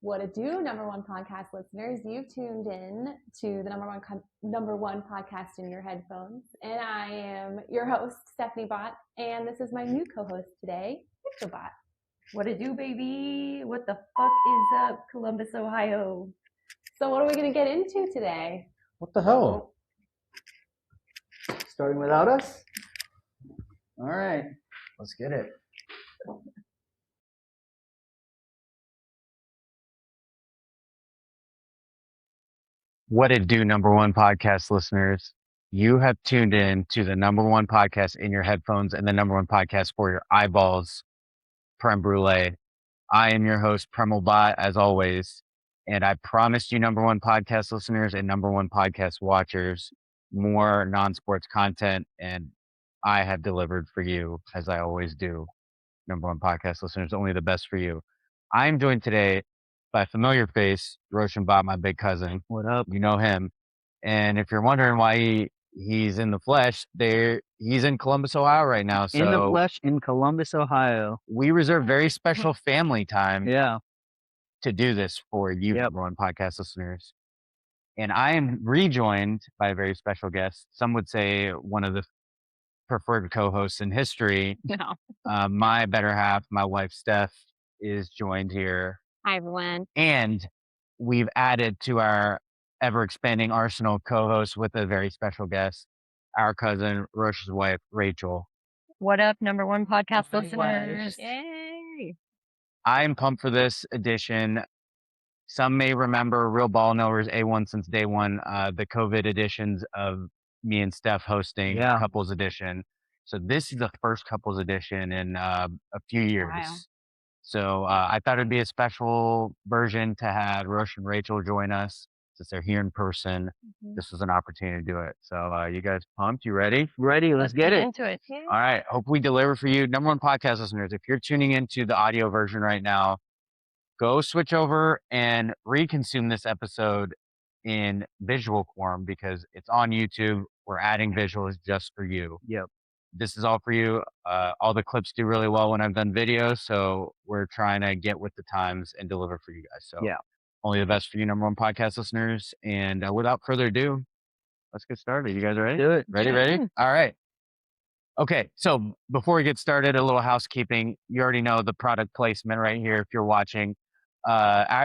What it do, number one podcast listeners? You've tuned in to the number one podcast in your headphones, and I am your host, Stephanie Bott, and this is my new co-host today, Rachel Bott. What it do, baby? What the fuck is up, Columbus, Ohio? So what are we going to get into today? What the hell? Starting without us? All right, let's get it. What it do, number one podcast listeners? You have tuned in to the number one podcast in your headphones and the number one podcast for your eyeballs, Creme Brulee. I am your host, Premal Bot, as always. And I promised you, number one podcast listeners and number one podcast watchers, more non-sports content. And I have delivered for you, as I always do. Number one podcast listeners, only the best for you. I'm joined today by a familiar face, Roshan Bhatt, my big cousin. What up? You know him. And if you're wondering why he's in the flesh, he's in Columbus, Ohio right now. So In the flesh in Columbus, Ohio. we reserve very special family time Yeah. to do this for you, number one podcast listeners. And I am rejoined by a very special guest. Some would say one of the preferred co-hosts in history. No. My better half, my wife, Steph, is joined here. Hi, everyone. And we've added to our ever-expanding arsenal of co-hosts with a very special guest, our cousin, Roshan's wife, Rachel. What up, number one podcast Hi, listeners? wives. Yay! I'm pumped for this edition. Some may remember Real Ball Knowers A1 since day one, the COVID editions of me and Steph hosting couples edition. So this is the first couples edition in a few years. Wow. So I thought it'd be a special version to have Roshan and Rachel join us since they're here in person. Mm-hmm. This was an opportunity to do it. So you guys pumped? You ready? Ready? Let's get it. Into it. Yeah. All right. Hope we deliver for you. Number one podcast listeners, if you're tuning into the audio version right now, go switch over and reconsume this episode in visual form because it's on YouTube. We're adding visuals just for you. Yep. This is all for you. All the clips do really well when I've done videos, so we're trying to get with the times and deliver for you guys. So only the best for you, number one podcast listeners. And without further ado, let's get started. You guys ready? Do it. Ready? All right. Okay, so before we get started, a little housekeeping. You already know the product placement right here if you're watching.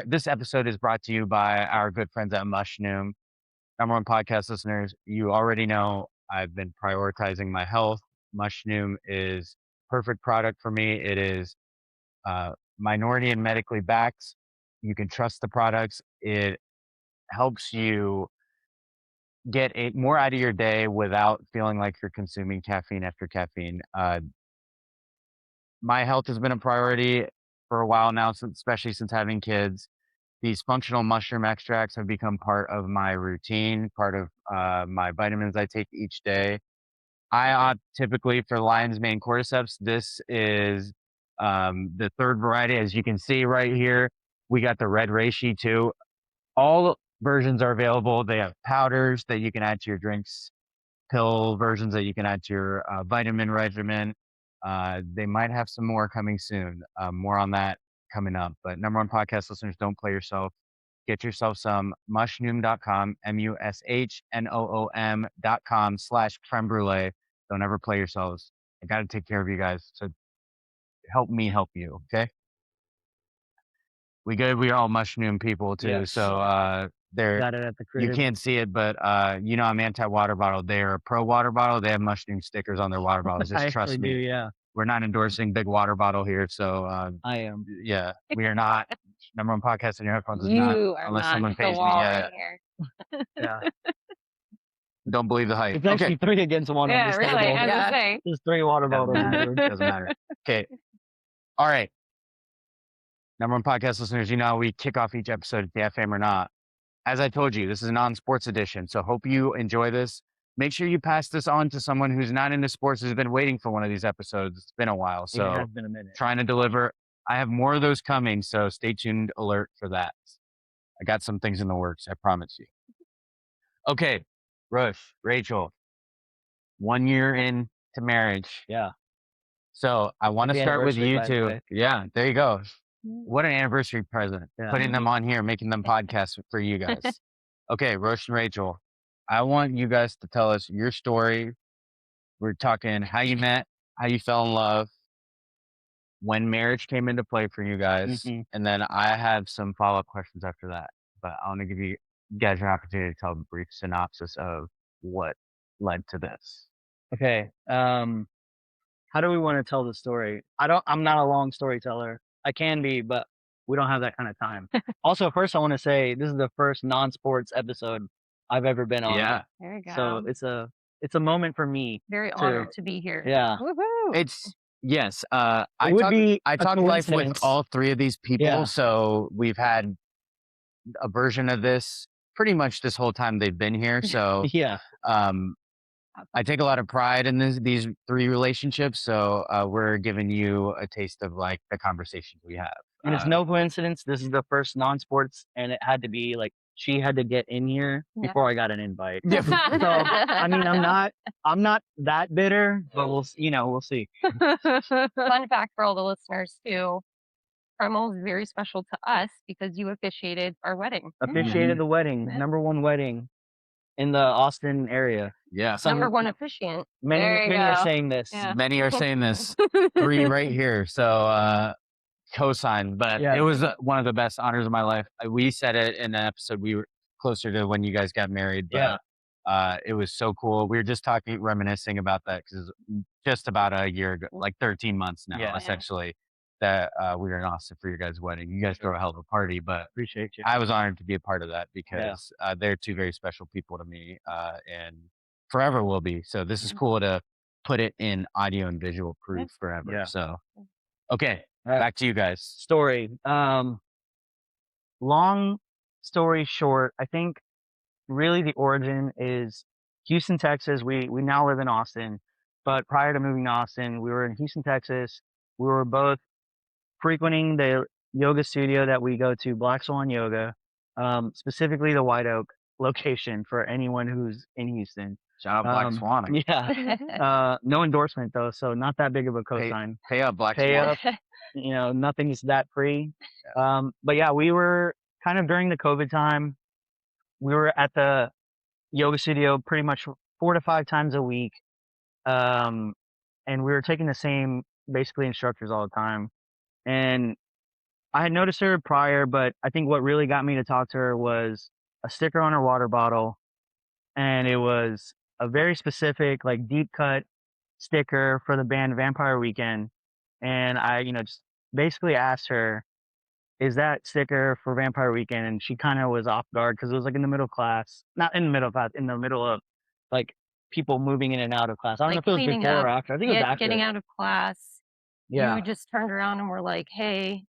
This episode is brought to you by our good friends at Mushroom. Number one podcast listeners, you already know I've been prioritizing my health. Mushroom is perfect product for me. It is minority and medically backed. You can trust the products. It helps you get more out of your day without feeling like you're consuming caffeine after caffeine. My health has been a priority for a while now, especially since having kids. These functional mushroom extracts have become part of my routine, part of my vitamins I take each day. I opt typically for lion's mane cordyceps. This is the third variety. As you can see right here, we got the red reishi too. All versions are available. They have powders that you can add to your drinks, pill versions that you can add to your vitamin regimen. They might have some more coming soon. More on that coming up. But number one podcast listeners, don't play yourself. Get yourself some mushroom.com, mushnoom.com/creme brulee. Don't ever play yourselves. I got to take care of you guys. So help me help you. Okay. We good. We are all mushroom people too. Yes. So Got it at the crib. you can't see it, but you know I'm anti-water bottle. They're a pro water bottle. They have mushroom stickers on their water bottles. Just trust me. Yeah. We're not endorsing big water bottle here. So I am. yeah, we are not. Number one podcast in your headphones is You not are unless not someone the pays me. wall Yeah. right here. Yeah. Don't believe the hype. It's actually 3 against 1 on Yeah, this really. table. I was gonna say. There's 3 water Doesn't bottles. matter. Doesn't matter. Okay. All right. Number one podcast listeners, you know how we kick off each episode, DFM or not. As I told you, this is a non-sports edition, so hope you enjoy this. Make sure you pass this on to someone who's not into sports, who's been waiting for one of these episodes. It's been a while, so It has been a minute. trying to deliver. I have more of those coming, so stay tuned, alert for that. I got some things in the works, I promise you. Okay, Rush, Rachel, 1 year into marriage. Yeah. So I want to Happy start with anniversary, you by the two. way. Yeah, there you go. What an anniversary present. Yeah. Putting them on here, making them podcasts for you guys. Okay, Roshan, Rachel, I want you guys to tell us your story. We're talking how you met, how you fell in love, when marriage came into play for you guys, and then I have some follow-up questions after that. But I want to give you guys an opportunity to tell a brief synopsis of what led to this. Okay. How do we want to tell the story? I'm not a long storyteller. I can be, but we don't have that kind of time. Also, first I want to say this is the first non-sports episode I've ever been on. Yeah, There you go. So it's a moment for me. Very honored to be here. Yeah. Woohoo! it's yes. It I would talk be I a talk life with coincidence. all three of these people, Yeah. so we've had a version of this pretty much this whole time they've been here. So Yeah. I take a lot of pride in these three relationships. So we're giving you a taste of like the conversations we have. And it's no coincidence. This is the first non-sports, and it had to be like she had to get in here Yeah. before I got an invite. Yeah. So I mean, I'm not that bitter, but we'll see. Fun fact for all the listeners too. Premal is very special to us because you officiated our wedding. Officiated the wedding, Yeah. number one wedding in the Austin area. Yeah. Number one officiant. Many There you are go. saying this. Yeah. Many are saying this. Three right here. So co-sign, but Yeah. it was one of the best honors of my life. We said it in an episode. We were closer to when you guys got married, but it was so cool. We were just reminiscing about that because just about a year ago, like 13 months now, Yeah. essentially, that we were in Austin for your guys' wedding. You guys throw a hell of a party, but Appreciate you. I was honored to be a part of that because they're two very special people to me, and forever will be. So this is cool to put it in audio and visual proof forever. Yeah. So, okay, right. back to you guys. Story. Long story short, I think really the origin is Houston, Texas. We now live in Austin, but prior to moving to Austin, we were in Houston, Texas. We were both frequenting the yoga studio that we go to, Black Swan Yoga, specifically the White Oak location for anyone who's in Houston. Shout out Black Swan. Yeah. No endorsement though, so not that big of a cosign. Pay up, Black Pay Swan. up. Nothing's that free. But yeah, we were kind of during the COVID time. We were at the yoga studio pretty much 4 to 5 times a week. And we were taking the same basically instructors all the time. And I had noticed her prior, but I think what really got me to talk to her was a sticker on her water bottle. And it was a very specific, like deep cut sticker for the band Vampire Weekend. And I, just basically asked her, is that sticker for Vampire Weekend? And she kind of was off guard because it was like in the middle class, not in the middle class, in the middle of like people moving in and out of class. I don't know if it was cleaning before or up. after. I think it was after. Getting out of class. Yeah. You just turned around and were like, hey,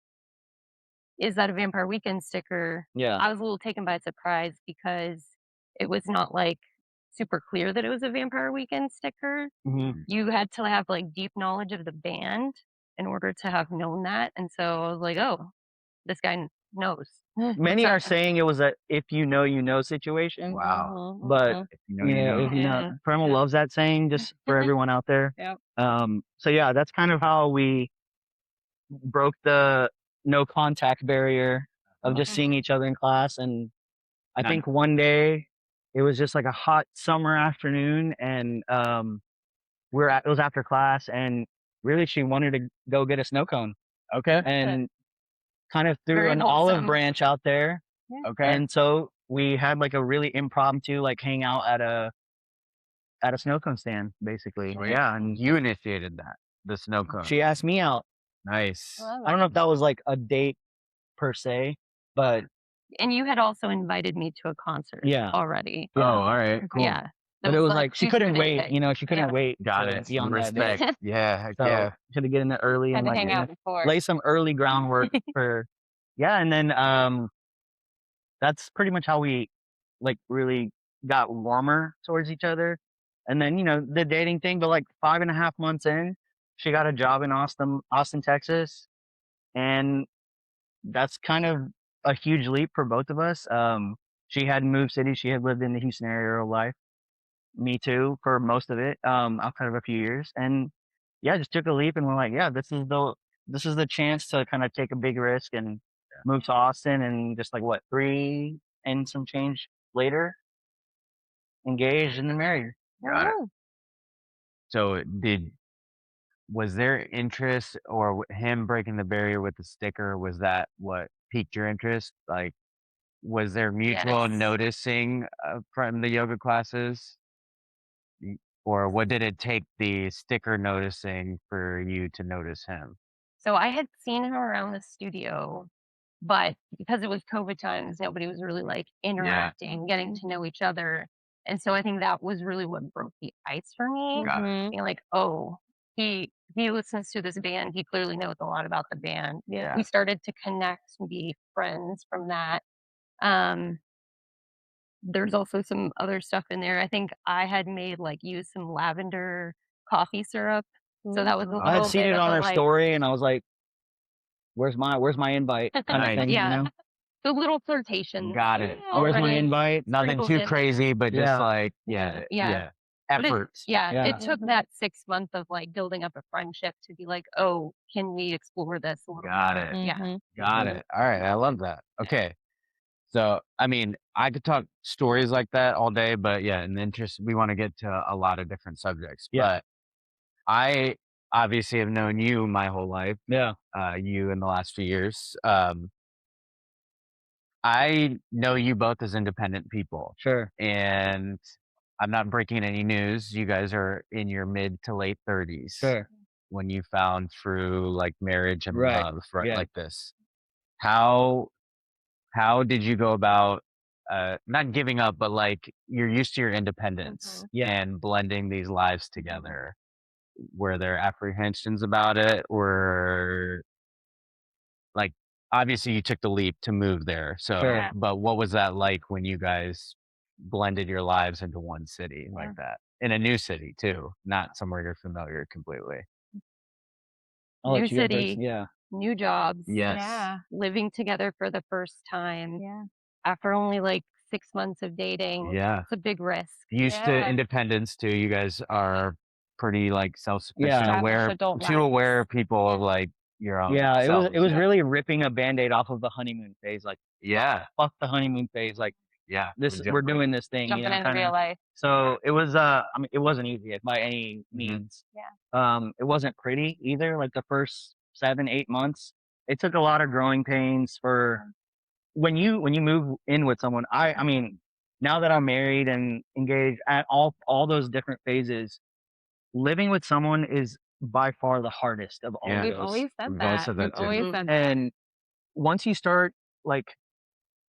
is that a Vampire Weekend sticker? Yeah. I was a little taken by surprise because it was not like super clear that it was a Vampire Weekend sticker. Mhm. You had to have like deep knowledge of the band in order to have known that. And so I was like, oh, this guy knows. Many are saying it was a if you know situation. Wow. But If you know, you know. if you know, Premal loves that saying just for everyone out there. Yep. So yeah, that's kind of how we broke the no contact barrier of just seeing each other in class. And I think one day it was just like a hot summer afternoon, and it was after class, and really she wanted to go get a snow cone. Okay. And kind of threw Very an wholesome. olive branch out there. Yeah. Okay. And so we had like a really impromptu like hang out at a snow cone stand, basically. Sweet. Yeah. And You initiated that, the snow cone. she asked me out. Nice. I don't know if that was like a date per se, but And you had also invited me to a concert already. Oh, all right. Cool. Yeah. but it was like she couldn't wait. She couldn't Yeah. wait. Got to it. be on that date. Respect. Yeah. Heck So yeah. had to get in there early Had and to like hang out before. lay some early groundwork for and then that's pretty much how we like really got warmer towards each other. And then the dating thing, but like 5.5 months in, she got a job in Austin, Texas, and that's kind of a huge leap for both of us. She hadn't moved cities. She had lived in the Houston area her whole life. Me too, for most of it, outside of a few years. And yeah, just took a leap, and we're like, yeah, this is this is the chance to kind of take a big risk and move to Austin, and just like 3 and some change later, engaged and then married. Got it. Oh, So was there interest, or him breaking the barrier with the sticker, was that what piqued your interest? Like, was there mutual Yes. noticing from the yoga classes? Or what did it take the sticker noticing for you to notice him? So I had seen him around the studio, but because it was COVID times, nobody was really like interacting, getting to know each other. And so I think that was really what broke the ice for me. Got it. Mhm. Being like, oh, he listens to this band. He clearly knows a lot about the band. Yeah. We started to connect and be friends from that. Um, there's also some other stuff in there. I think I had made use some lavender coffee syrup. So that was a Ooh. I had little seen bit it of on a their like story, and I was like, where's my invite kind of Nice. thing, Yeah. you know? the little flirtation. Got it. Oh, where's my Right. invite? Nothing Sprinkled too in. crazy, but just Yeah. like, Yeah. But efforts. Yeah. it took that 6 months of building up a friendship to be like, oh, can we explore this a little Got more? it. Yeah. Mhm. Got it. All right. I love that. Okay. So, I mean, I could talk stories like that all day, but yeah, in the interest, we want to get to a lot of different subjects. Yeah. But I obviously have known you my whole life, Yeah. you in the last few years. I know you both as independent people, Sure. and I'm not breaking any news. You guys are in your mid to late 30s Sure. when you found through marriage and Right. love, right? Yeah. Like this. How did you go about not giving up, but you're used to your independence Yeah. and blending these lives together? Were there apprehensions about it, or obviously you took the leap to move there? So, Sure. but what was that like when you guys blended your lives into one city like that, in a new city too, not somewhere you're familiar completely? I'll New let you go first. city, Yeah. new jobs, Yes. Yeah. living together for the first time Yeah. after only 6 months of dating. Yeah. It's a big risk. Used to Yeah. independence too. You guys are pretty self-sufficient, Yeah. Established aware, adult too aware lives. of people of your own Yeah. It was selves. really ripping a Band-Aid off of the honeymoon phase. Yeah. Fuck the honeymoon phase. Yeah. We're doing this thing, you Jumping know, into real kinda. life. So it was I mean, it wasn't easy by any means. It wasn't pretty either. The first 7-8 months, it took a lot of growing pains for when you move in with someone. I mean, now that I'm married and engaged, at all those different phases, living with someone is by far the hardest of all Yeah. of We've those. always said We've always that. said that We've too. always Mhm. said that. And once you start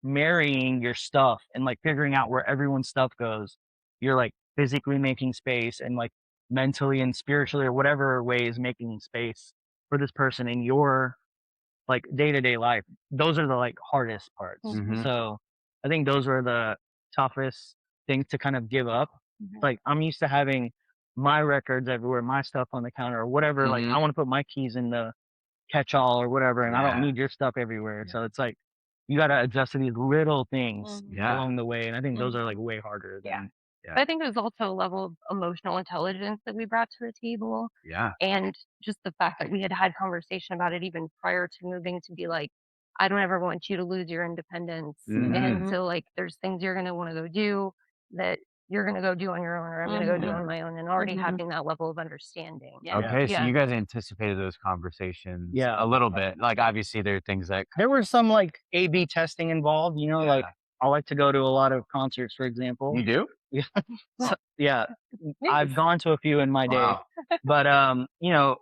marrying your stuff and figuring out where everyone's stuff goes, you're physically making space and mentally and spiritually or whatever ways making space for this person in your day-to-day life. Those are the hardest parts. Mhm. So I think those were the toughest things to kind of give up. I'm used to having my records everywhere, my stuff on the counter or whatever. Mhm. I want to put my keys in the catch-all or whatever, and I don't Yeah. need your stuff everywhere. Yeah. So it's you got to adjust to these little things Yeah. along the way. And I think those are way harder than, But I think there's also a level of emotional intelligence that we brought to the table. Yeah. And just the fact that we had conversation about it even prior to moving, to be like, I don't ever want you to lose your independence. Mhm. And so there's things you're going to want to go do that you're going to go do on your own, or I'm going to go do Mhm. on my own, and already Mhm. having that level of understanding. Okay, so Yeah. you guys anticipated those conversations Yeah. a little bit. Obviously there are things that there was some A/B testing involved, you know, Yeah. I like to go to a lot of concerts, for example. you do. So, yeah, I've gone to a few in my day, Wow. but you know,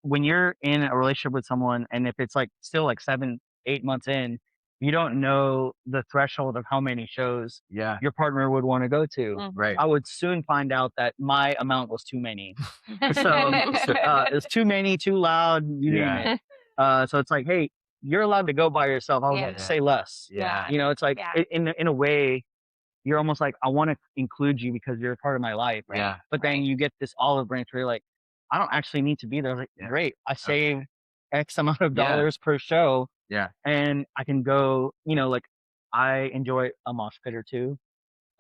when you're in a relationship with someone, and if it's still 7-8 months in, you don't know the threshold of how many shows Yeah. your partner would want to go to. Right. I would soon find out that my amount was too many. So it's too many, too loud, you Yeah. name it. So it's hey, you're allowed to go by yourself. I was Yeah. say less. Yeah. You know, it's Yeah. in a way, you're almost I want to include you because you're a part of my life. Yeah. But then you get this olive branch where you're I don't actually need to be there. I was Yeah. great. I save X amount of Yeah. dollars per show, Yeah. and I can go, you know, I enjoy a mosh pit or two.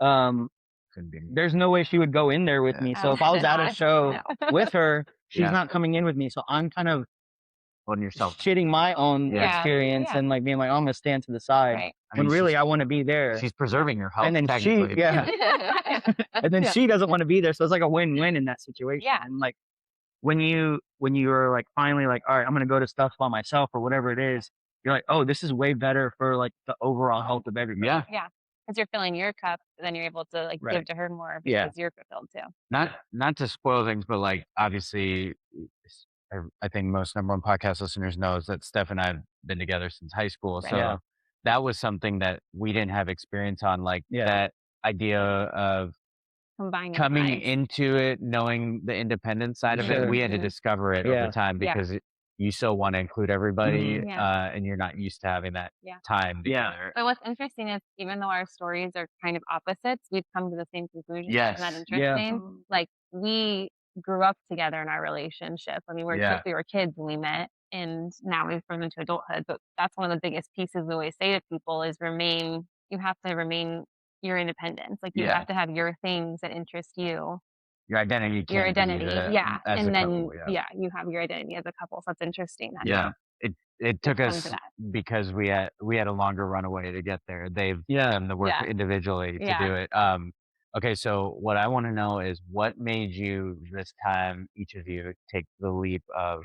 Couldn't be. There's no way she would go in there with Yeah. me. So if I was at a show No. with her, she's Yeah. not coming in with me. So I'm kind of holding yourself. shitting my own Yeah. experience Yeah. and like being like, I'm gonna stand to the side Right. I when mean, really she's- I want to be there. She's preserving your health, And then she, technically. and then Yeah. she doesn't want to be there, so it's like a win-win in that situation. Yeah. And like when you are like finally like, all right, I'm gonna go to stuff by myself or whatever it is, you're like, oh, this is way better for like the overall health of everybody. Yeah. Yeah. Because you're filling your cup, then you're able to like Right. give to her more because Yeah. you're fulfilled too. Not to spoil things, but like obviously, I think most number one podcast listeners knows that Steph and I have been together since high school. Right. So Yeah. that was something that we didn't have experience on, like Yeah. that idea of Combining coming lives. into it, knowing the independent side of Sure. it. We had to Mhm. discover it Yeah. over time Yeah. because you still want to include everybody, Mhm. Yeah. and you're not used to having that Yeah. time Yeah. together. But what's interesting is even though our stories are kind of opposites, we've come to the same conclusion. Yes. Isn't that Yeah. interesting? Like we grew up together in our relationship. I mean, Yeah. we were kids when we met, and now we've grown into adulthood. But that's one of the biggest pieces we always say to people is you have to remain your independence. Like you Yeah. have to have your things that interest you. Your identity. Your can't be identity. the- Yeah. as a And then couple, yeah. you have your identity as a couple. So that's interesting. That Yeah. It took come to us that. because we had a longer runaway to get there. They've Yeah. done the work Yeah. individually to Yeah. do it. Okay, so what I want to know is what made you this time, each of you, take the leap of,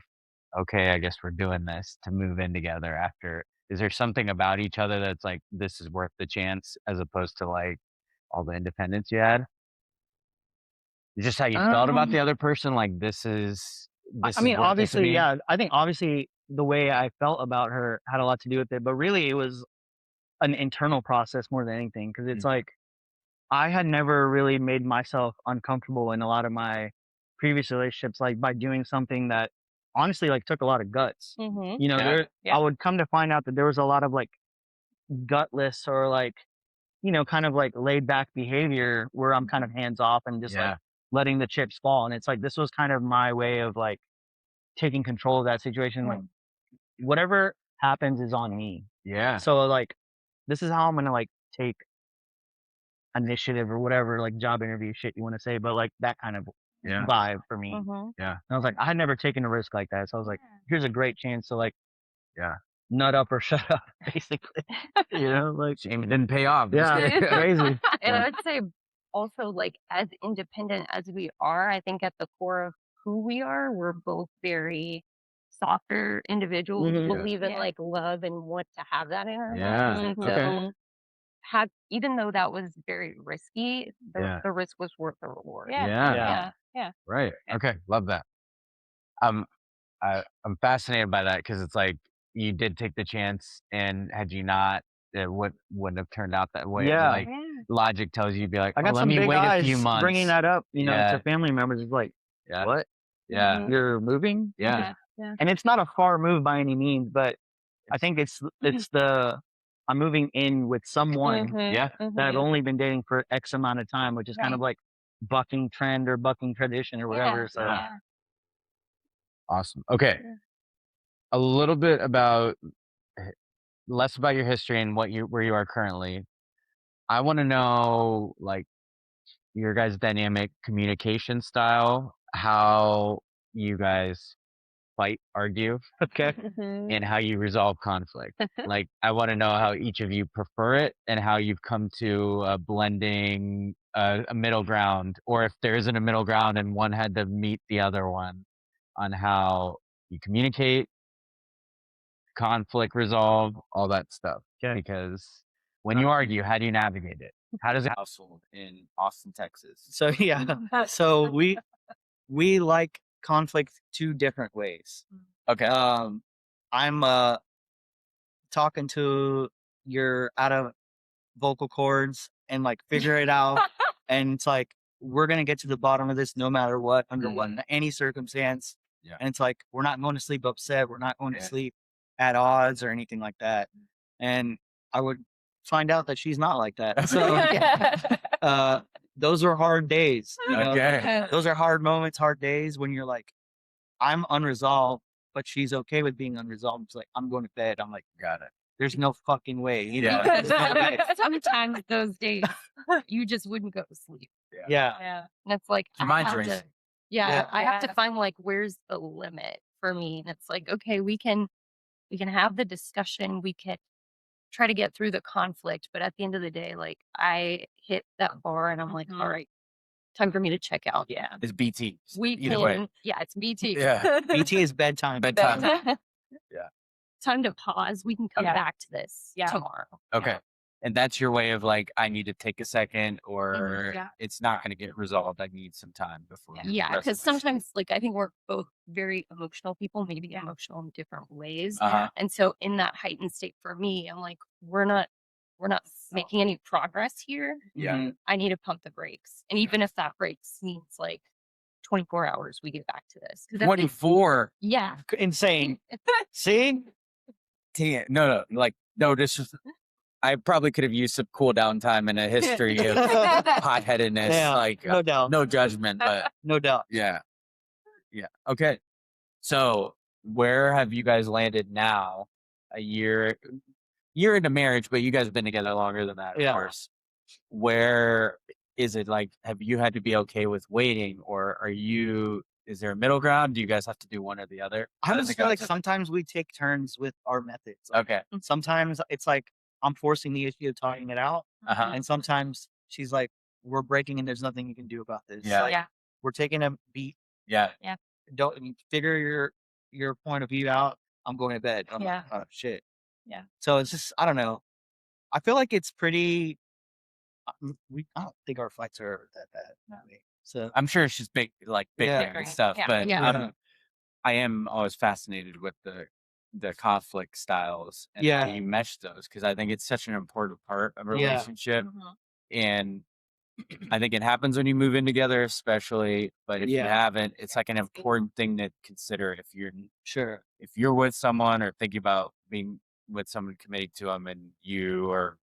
okay, I guess we're doing this, to move in together after. Is there something about each other that's like, this is worth the chance as opposed to like all the independence you had? Is just how you felt about the other person? Like this is I is mean, worth it to obviously, me? yeah. I think obviously the way I felt about her had a lot to do with it, but really it was an internal process more than anything. Because it's Mhm. like I had never really made myself uncomfortable in a lot of my previous relationships, like by doing something that honestly like took a lot of guts. Mm-hmm. You know, Yeah. Yeah. I would come to find out that there was a lot of like gutless or like, you know, kind of like laid back behavior where I'm kind of hands off and just Yeah. like letting the chips fall. And it's like this was kind of my way of like taking control of that situation. Like whatever happens is on me. Yeah. So like this is how I'm gonna like take initiative or whatever like job interview shit you want to say, but like that kind of Yeah. vibe for me. Mm-hmm. And I was like, I had never taken a risk like that. So I was like, here's a great chance to like Yeah. nut up or shut up, basically. You know, like Shame it didn't pay off. yeah, crazy. And I would say also, like, as independent as we are, I think at the core of who we are, we're both very softer individuals, Mhm. believe in Yeah. like love and want to have that in our Yeah. lives. And Okay. so even though that was very risky, Yeah. the risk was worth the reward. Yeah. Yeah. Yeah. Yeah. Right. Yeah. Okay. Love that. I'm fascinated by that because it's like you did take the chance, and had you not, it wouldn't have turned out that way. Yeah. Like logic tells you to be like, I got let some me big wait eyes a few months. bringing that up, you know, Yeah. to family members. It's like, Yeah. what? Yeah. Mhm. You're moving? Yeah. Yeah. And it's not a far move by any means, but I think it's I'm moving in with someone Mhm. Yeah. that I've only been dating for X amount of time, which is kind of like bucking trend or bucking tradition or whatever. Yeah. So Yeah. Awesome. Okay. Yeah. A little bit about less about your history and where you are currently. I want to know like your guys' dynamic communication style, how you guys fight, argue, okay. Mhm. and how you resolve conflict. Like, I want to know how each of you prefer it and how you've come to blending a middle ground, or if there isn't a middle ground and one had to meet the other one on how you communicate, conflict resolve, all that stuff. Okay. Because when you argue, how do you navigate it? How does it? Household in Austin, Texas. So yeah. So we like conflict two different ways. Okay. I'm talking to your out of vocal cords and like figure it out. And it's like we're gonna get to the bottom of this no matter what, under what any circumstance. Yeah. And it's like we're not going to sleep upset, we're not going to Yeah. sleep at odds or anything like that. And I would find out that she's not like that. So those are hard days. You know? Okay. Those are hard moments, hard days when you're like, I'm unresolved, but she's okay with being unresolved. It's like, I'm going to bed. I'm like, Got it. there's no fucking way. You know? Yeah. There's no way. Sometimes those days you just wouldn't go to sleep. Yeah. Yeah. And it's like Your I mind's have racing. to, yeah, Yeah. I have to Yeah. find like where's the limit for me. And it's like, okay, we can have the discussion, we can try to get through the conflict, but at the end of the day, like I hit that bar and I'm like, all right, time for me to check out. Yeah. It's BT. We Either way. can, yeah, it's BT. Yeah. BT is bedtime. Bedtime. Yeah. Time to pause. We can come back to this tomorrow. Okay. And that's your way of like, I need to take a second, or Yeah. it's not going to get resolved. I need some time before. Yeah, because sometimes, like, I think we're both very emotional people, maybe emotional in different ways. And so, in that heightened state for me, I'm like, we're not making any progress here. Yeah. I need to pump the brakes, and even if that brakes means like 24 hours, we get back to this. 'Cause I think- 24. Yeah. Insane. See? Dang it. No. Like, no, this is, I probably could have used some cool down time in a history of hot-headedness. Yeah, Like, no doubt. no judgment, but No doubt. yeah. Okay. So where have you guys landed now? A year into marriage, but you guys have been together longer than that, of Yeah. course. Where is it, like, have you had to be okay with waiting, or is there a middle ground? Do you guys have to do one or the other? I just feel like sometimes we take turns with our methods. Like, Okay. sometimes it's like I'm forcing the issue of talking it out. And sometimes she's like, we're breaking and there's nothing you can do about this. Yeah. Like, we're taking a beat. Yeah. Don't figure your point of view out. I'm going to bed. I'm like, oh, shit. Yeah. So it's just, I don't know. I feel like it's pretty, I don't think our fights are that bad. So I'm sure it's just big, like bickering and stuff, but Yeah. I am always fascinated with the conflict styles and how you mesh those, because I think it's such an important part of a relationship. And I think it happens when you move in together, especially, but if you haven't, it's like an important thing to consider if you're with someone or thinking about being with someone, committing to them, and you or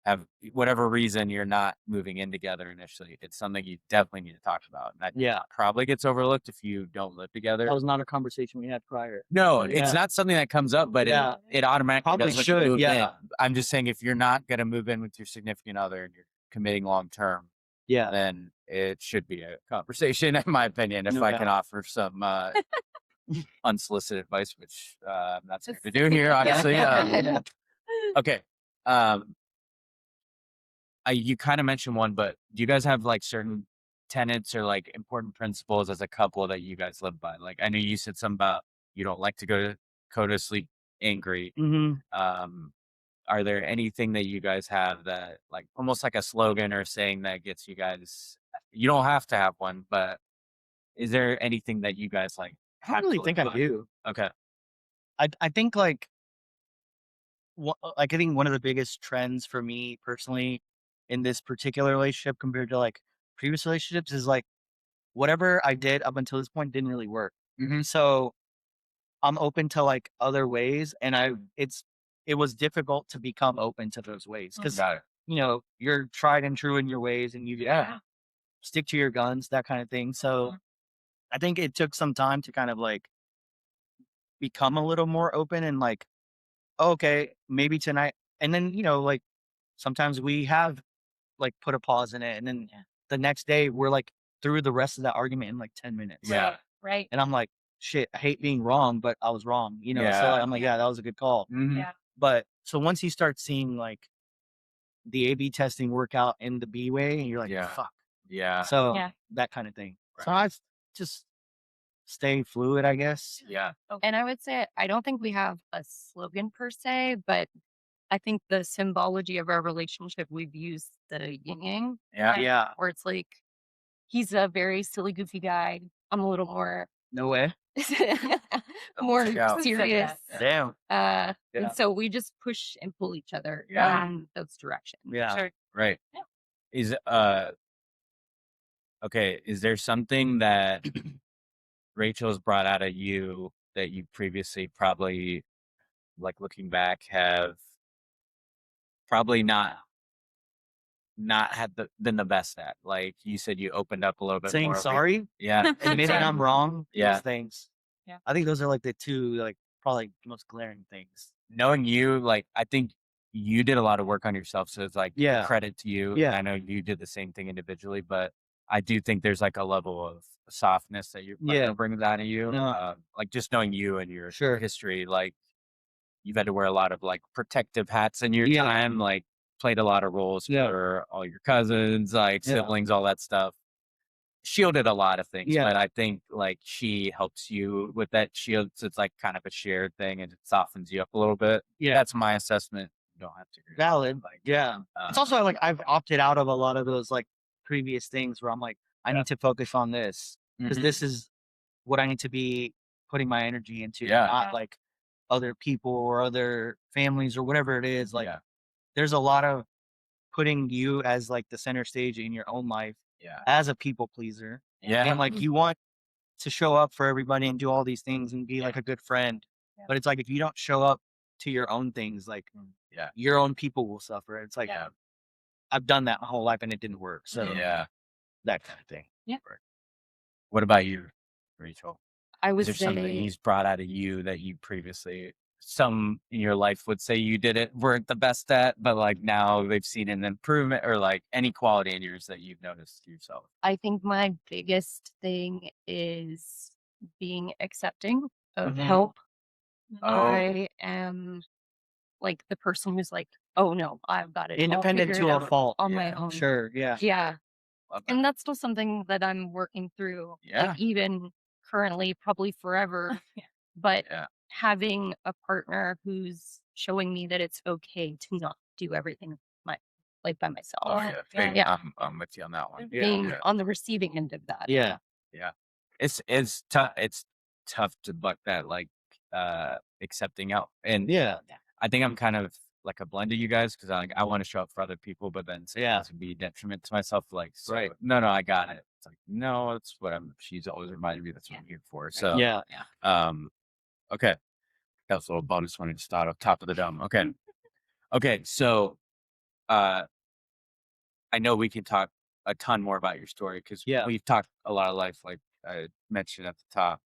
have whatever reason you're not moving in together initially. It's something you definitely need to talk about. And that probably gets overlooked if you don't live together. that was not a conversation we had prior. No, it's not something that comes up, but it automatically Probably does when you should, move yeah. in. I'm just saying, if you're not going to move in with your significant other and you're committing long term, then it should be a conversation, in my opinion, if No I doubt. can offer some unsolicited advice, which I'm not scared to do here, honestly. Okay. You kind of mentioned one, but do you guys have like certain tenets or like important principles as a couple that you guys live by? Like, I know you said something about you don't like to go to sleep angry. Are there anything that you guys have that, like, almost like a slogan or saying that gets you guys? You don't have to have one, but is there anything that you guys like? I don't really think I do. Okay. I think like I think one of the biggest trends for me personally in this particular relationship compared to like previous relationships is like whatever I did up until this point didn't really work. So I'm open to like other ways, and it was difficult to become open to those ways because you know you're tried and true in your ways, and you stick to your guns, that kind of thing. So I think it took some time to kind of like become a little more open and like, okay, maybe tonight. And then, you know, like sometimes we have like put a pause in it. And then the next day we're like through the rest of that argument in like 10 minutes. Yeah. Right. And I'm like, shit, I hate being wrong, but I was wrong, you know? So I'm like, that was a good call. But so once you start seeing like the A/B testing work out in the B way, and you're like, fuck. Yeah. So that kind of thing. Right. So I just stay fluid, I guess. Yeah. And I would say, I don't think we have a slogan per se, but I think the symbology of our relationship, we've used the yin yang, Yeah. where it's like, he's a very silly, goofy guy. I'm a little more, No way. more Yeah. serious. Damn. And so we just push and pull each other in those directions. Yeah. Right. Is okay, is there something that Rachel's brought out of you that you previously probably, like, looking back, have probably not had been the best at? Like, you said you opened up a little bit Saying more. sorry, Yeah. admitting I'm wrong. Yeah. Those things. Yeah. I think those are like the two, like probably most glaring things. Knowing you, like, I think you did a lot of work on yourself, so it's like Yeah. credit to you. Yeah. I know you did the same thing individually, but I do think there's like a level of softness that your partner brings out of you. Like just knowing you and your history, like you've had to wear a lot of like protective hats in your time, like played a lot of roles for all your cousins, like siblings, all that stuff. Shielded a lot of things, but I think like she helps you with that shield. So it's like kind of a shared thing and it softens you up a little bit. That's my assessment. You don't have to agree. Valid. Like, it's also like I've opted out of a lot of those like previous things where I'm like, I need to focus on this because this is what I need to be putting my energy into, not like other people or other families or whatever it is. Like there's a lot of putting you as like the center stage in your own life as a people pleaser. And like you want to show up for everybody and do all these things and be like a good friend. But it's like if you don't show up to your own things, like your own people will suffer. It's like I've done that my whole life and it didn't work. So that kind of thing. Yeah. What about you, Rachel? I would Is there something he's brought out of you that you previously, some in your life would say you weren't the best at, but like now they've seen an improvement, or like any quality in yours that you've noticed yourself? I think my biggest thing is being accepting of help. I am like the person who's like, oh no, I've got it all independent figured to a out fault. on my own. Sure. Yeah. Yeah. Love that. And that's still something that I'm working through, like even currently, probably forever. But having a partner who's showing me that it's okay to not do everything by myself. Oh yeah. I'm with you on that one. Being on the receiving end of that. Yeah. It's tough. It's tough to buck that, like accepting out. And I think I'm kind of like a blend of you guys because I want to show up for other people, but then to be a detriment to myself. Like, no, I got it. It's like, no, it's what she's always reminded me that's what I'm here for. So, okay. That was a little bonus one. I just thought off top of the dome. Okay. So, I know we can talk a ton more about your story because we've talked a lot of life, like I mentioned at the top.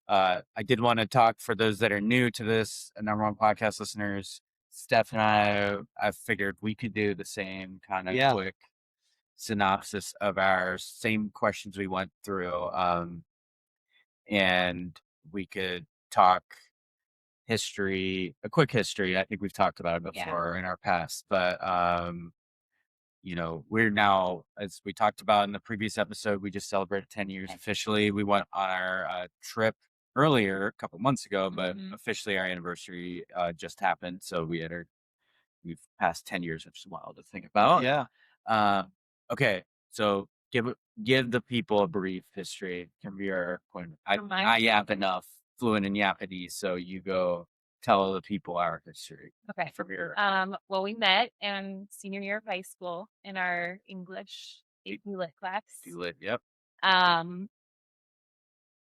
I did want to talk for those that are new to this, number one podcast listeners. Steph and I figured we could do the same kind of quick synopsis of our same questions we went through. And we could talk history, a quick history. I think we've talked about it before in our past, but, we're now, as we talked about in the previous episode, we just celebrated 10 years officially. We went on our trip earlier, a couple months ago, but officially our anniversary just happened. So we've passed 10 years, which is wild to think about. Okay, so give the people a brief history from your point. I yap enough, fluent in Japanese, so you go tell the people our history. Okay. From your well, we met in senior year of high school in our English AP Lit class. Yep.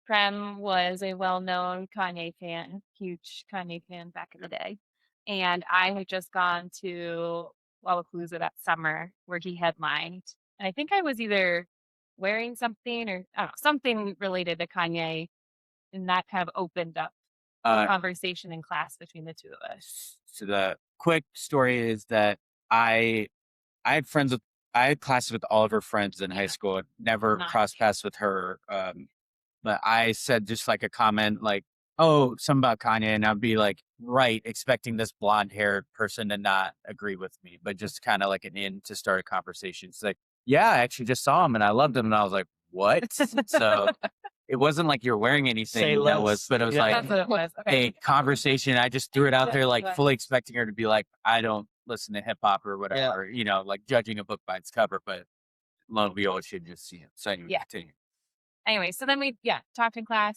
Prem was a well-known Kanye fan, huge Kanye fan back in the day. And I had just gone to Lollapalooza that summer where he headlined. And I think I was either wearing something or I don't know, something related to Kanye. And that kind of opened up the conversation in class between the two of us. So the quick story is that I had classes with all of her friends in high school. Never crossed paths with her. But I said just like a comment like, oh, something about Kanye. And I'd be like, right, expecting this blonde haired person to not agree with me, but just kind of like an in to start a conversation. It's like, yeah, I actually just saw him and I loved him. And I was like, what? So it wasn't like you're wearing anything but it was like a conversation. I just threw it out there, like fully expecting her to be like, I don't listen to hip hop or whatever, like judging a book by its cover, but lo and behold, should just see it. So anyway, continue. Anyway, so then we talked in class.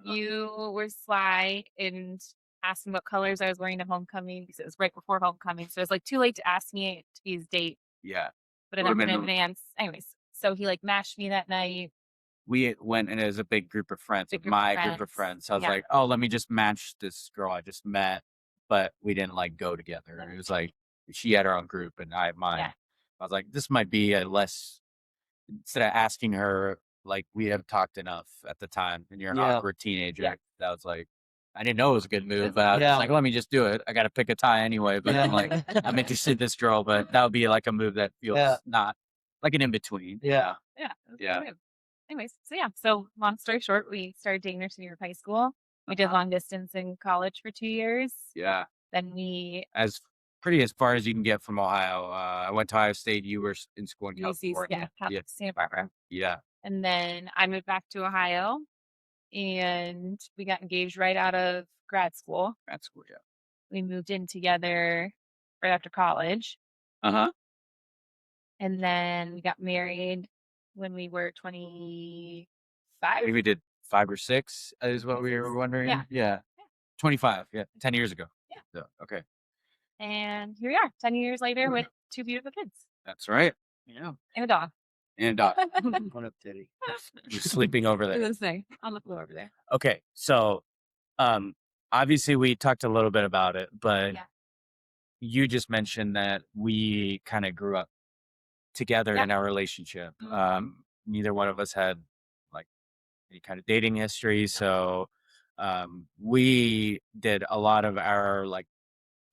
You were sly and asked him what colors I was wearing to homecoming because it was right before homecoming. So it was like too late to ask me to be his date. Yeah. But enough in advance. Anyways, so he like mashed me that night. We went and it was a big group of friends with my group of friends. So I was like, oh, let me just match this girl I just met. But we didn't like go together. It was like she had her own group and I had mine. Yeah. I was like, this might be instead of asking her, like we have talked enough at the time and you're an awkward teenager. Yeah. That was like, I didn't know it was a good move, but I was like, let me just do it. I got to pick a tie anyway, but I'm like, I'm interested in this girl, but that would be like a move that feels not like an in between. Yeah. Yeah. It was a Yeah. good move. Anyways, so long story short, we started dating our senior year of high school. We did long distance in college for 2 years. Yeah. Then we As far as you can get from Ohio. I went to Ohio State. You were in school in UC's, California. Santa Barbara. Yeah. And then I moved back to Ohio, and we got engaged right out of grad school. Grad school. Yeah. We moved in together right after college. And then we got married when we were 25. I think we did 5 or 6 is what we were wondering. Yeah. 25. Yeah. 10 years ago. Yeah. Okay. And here we are, 10 years later with 2 beautiful kids. That's right. Yeah. And a dog. And a dog. One up titty. You're sleeping over there. This thing on the floor over there. Okay. So, obviously we talked a little bit about it, but you just mentioned that we kind of grew up together in our relationship. Neither one of us had like any kind of dating history. So, we did a lot of our like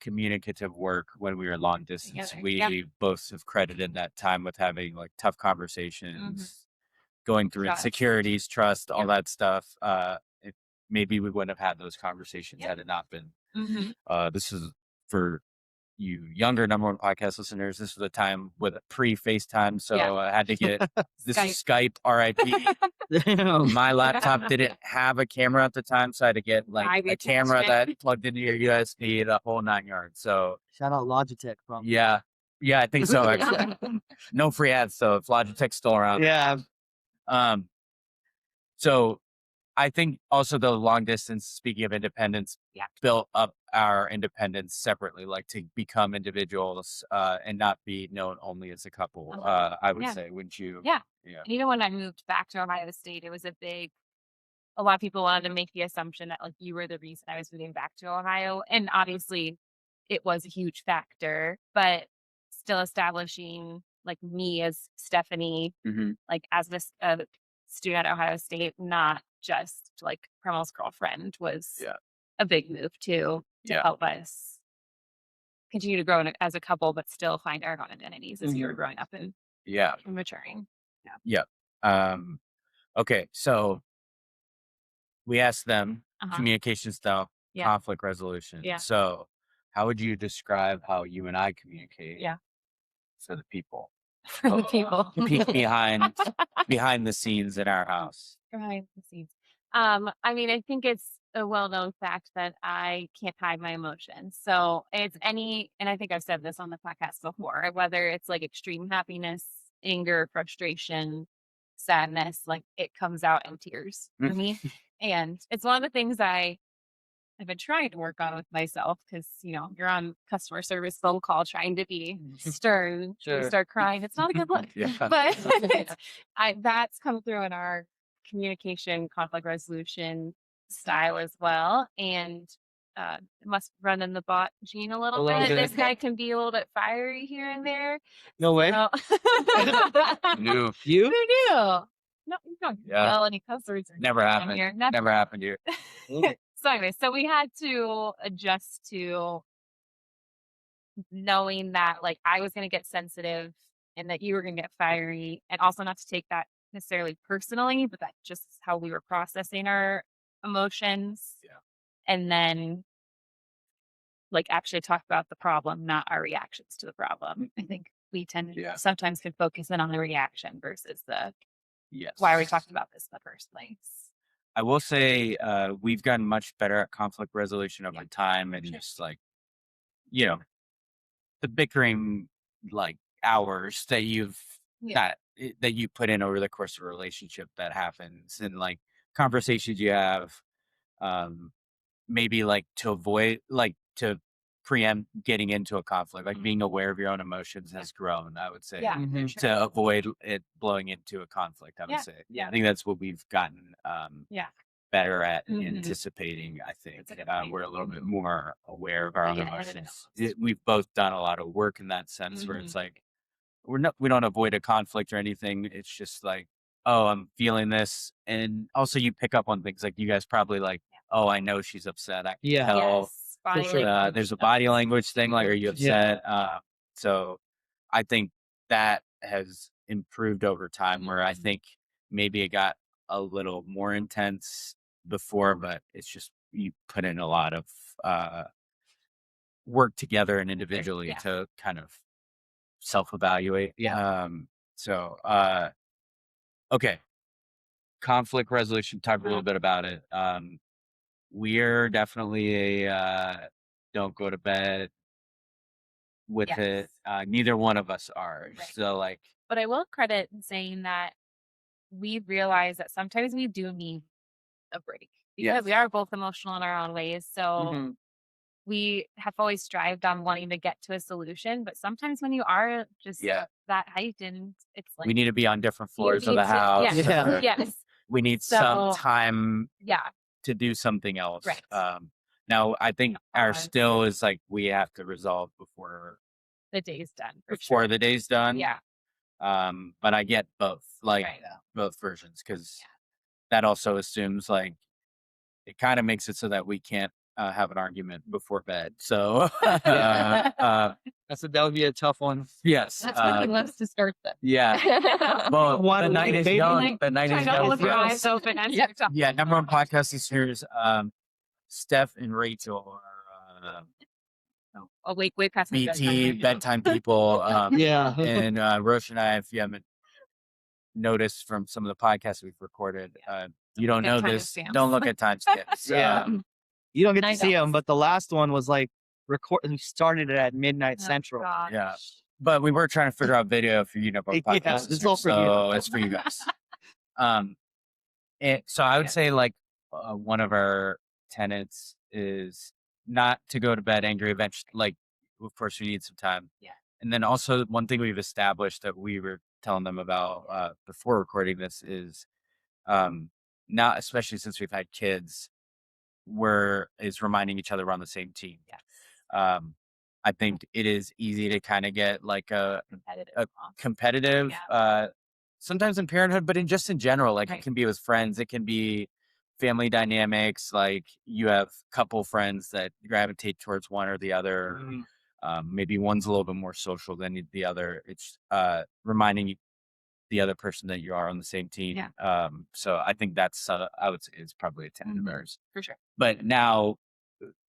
communicative work when we were long distance. Together. We both have credited that time with having like tough conversations, going through insecurities, trust, all that stuff. Maybe we wouldn't have had those conversations had it not been. This is for you younger number one podcast listeners. This was a time with a pre-FaceTime, so I had to get this is Skype, RIP. My laptop didn't have a camera at the time, so I had to get like a camera that plugged into your USB, the whole 9 yards. So shout out Logitech. Yeah, I think so. Actually. No free ads, so if Logitech's still around. Yeah. So I think also the long distance, speaking of independence, built up our independence separately, like to become individuals and not be known only as a couple. I would say, wouldn't you? Yeah. And even when I moved back to Ohio State, it was a lot of people wanted to make the assumption that like you were the reason I was moving back to Ohio. And obviously it was a huge factor, but still establishing like me as Stephanie, like as a student at Ohio State, not just like Premal's girlfriend, was a big move too to help us continue to grow as a couple, but still find our own identities as you were growing up and maturing. Okay, so we asked them communication style, conflict resolution. So how would you describe how you and I communicate for the people? For the people behind the scenes in our house. Behind the scenes. I mean, I think it's a well-known fact that I can't hide my emotions. So it's and I think I've said this on the podcast before, whether it's like extreme happiness, anger, frustration, sadness, like it comes out in tears for me. And it's one of the things I've been trying to work on with myself because, you're on customer service phone call trying to be stern. You start crying. It's not a good look. But that's come through in our communication, conflict resolution style as well. And it must run in the bot gene a little bit. This guy can be a little bit fiery here and there. No way. No. You? Who knew? No, you don't yell any cuss words. Never happened. Here. Never happened here. So anyway, so we had to adjust to knowing that like I was going to get sensitive and that you were going to get fiery, and also not to take that necessarily personally, but that just is how we were processing our emotions. And then like actually talk about the problem, not our reactions to the problem. I think we tend to sometimes could focus in on the reaction versus the why are we talking about this in the first place. I will say we've gotten much better at conflict resolution over time, and just like, the bickering like hours that you've that you put in over the course of a relationship that happens, and like conversations you have, maybe like to avoid, like to preempt getting into a conflict, like being aware of your own emotions has grown, I would say, to avoid it blowing into a conflict, I would say. I think that's what we've gotten better at anticipating. I think we're a little bit more aware of our own emotions. We've both done a lot of work in that sense, where it's like we don't avoid a conflict or anything. It's just like, oh, I'm feeling this, and also you pick up on things like you guys probably like, oh, I know she's upset. I can tell. There's a body language thing, like, are you upset? So I think that has improved over time, where I think maybe it got a little more intense before, but it's just you put in a lot of work together and individually to kind of self-evaluate. So okay, conflict resolution, talk a little bit about it. We're definitely a don't go to bed with it. Neither one of us are. Right. So like, But I will credit in saying that we realize that sometimes we do need a break because we are both emotional in our own ways. So we have always strived on wanting to get to a solution, but sometimes when you are just that heightened, it's like we need to be on different you floors of need the to- house. yes. We need some So, time Yeah. to do something else. Right. Now I think our still is like we have to resolve before The day's done. the day's done. Yeah. But I get both, like Right. both versions, because that also assumes like it kind of makes it so that we can't have an argument before bed. So that would be a tough one. yes, That's when he loves to start them. yeah. Well, the night is young. The night is Trying to hold your young. eyes open as you're talking. Yeah, number one podcast this year is Steph and Rachel are Awake way past my BT bedtime people. And Roshan and I, if you haven't noticed from some of the podcasts we've recorded, you don't know this. timestamps. Don't look at timestamps. You don't get to see them, but the last one was like we started it at midnight Central. gosh. Yeah. But we were trying to figure out video for Yeah, podcast. it's all for you. So it's for you guys. And so I would say like one of our tenets is not to go to bed angry. Eventually, like of course we need some time. Yeah. And then also one thing we've established that we were telling them about before recording this is not, especially since we've had kids, is reminding each other we're on the same team. Yes. I think it is easy to kind of get like a competitive, Yeah. sometimes in parenthood, but in general, like Right. it can be with friends, it can be family dynamics. Like you have couple friends that gravitate towards one or the other. Maybe one's a little bit more social than the other. It's reminding the other person that you are on the same team. Yeah. So I think that's I would say is probably a tenet of ours. For sure. But now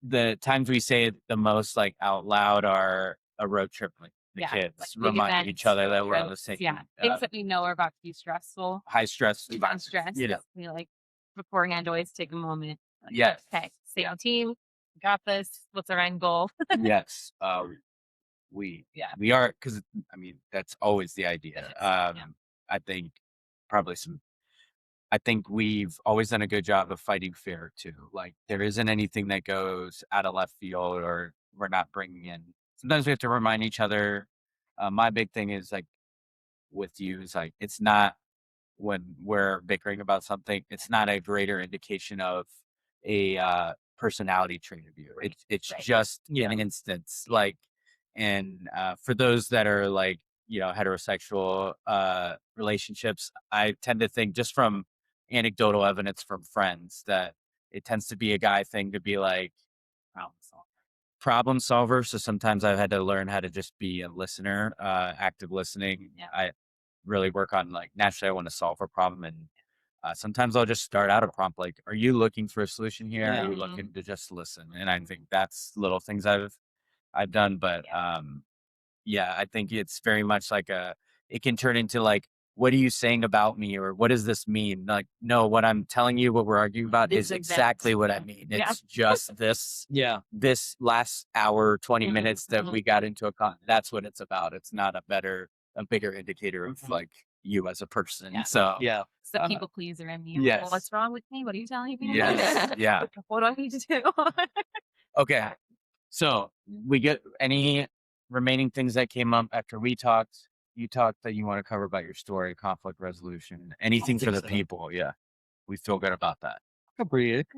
the times we say it the most like out loud are a road trip, like the kids like big reminding events, each other that we're on the trips, same things that we know are about to be stressful. high stress Stress. environment. You know. We like beforehand always take a moment. Like, Yes. Okay. Same team. We got this. What's our end goal? Yes. We are, because I mean that's always the idea. I think I think we've always done a good job of fighting fair too. Like there isn't anything that goes out of left field or we're not bringing in. Sometimes we have to remind each other. My big thing is like with you is like, it's not when we're bickering about something, it's not a greater indication of a personality trait of you. It's just an instance. Like, and for those that are like, heterosexual relationships, I tend to think just from anecdotal evidence from friends that it tends to be a guy thing to be like problem solver. So sometimes I've had to learn how to just be a listener, active listening. I really work on like naturally I want to solve a problem, and sometimes I'll just start out a prompt like, are you looking for a solution here? Are you looking to just listen? And I think that's little things I've done, but I think it's very much like it can turn into like, what are you saying about me? Or what does this mean? Like, no, what I'm telling you, what we're arguing about is exactly what I mean. It's just this, this last hour, 20 minutes that we got into that's what it's about. It's not a bigger indicator of like you as a person. So, It's the people pleaser in me. Yes. Well, what's wrong with me? What are you telling me? Yes. Yeah. What do I need to do? Okay. So we get any remaining things that came up after we talked. You talked that you want to cover about your story, conflict resolution, anything for the people. Yeah. We feel good about that.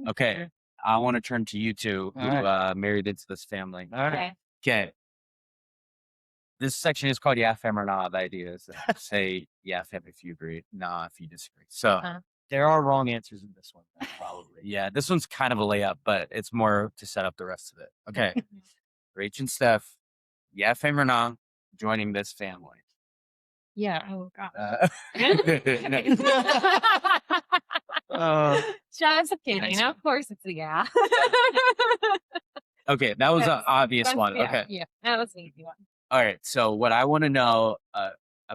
Okay. I want to turn to you two who married into this family. All right. Okay. This section is called Yeah, Fam or Nah. The idea is say yeah, fam if you agree, nah if you disagree. So There are wrong answers in this one, probably. yeah, this one's kind of a layup, but it's more to set up the rest of it. Okay. Rach and Steph, yeah, fam or nah, joining this family. Yeah. Oh god. Just kidding. Nice. Of course it's a yeah. Okay, that was an obvious one. Yeah, Okay. Yeah. that was an easy one. All right. So what I want to know, a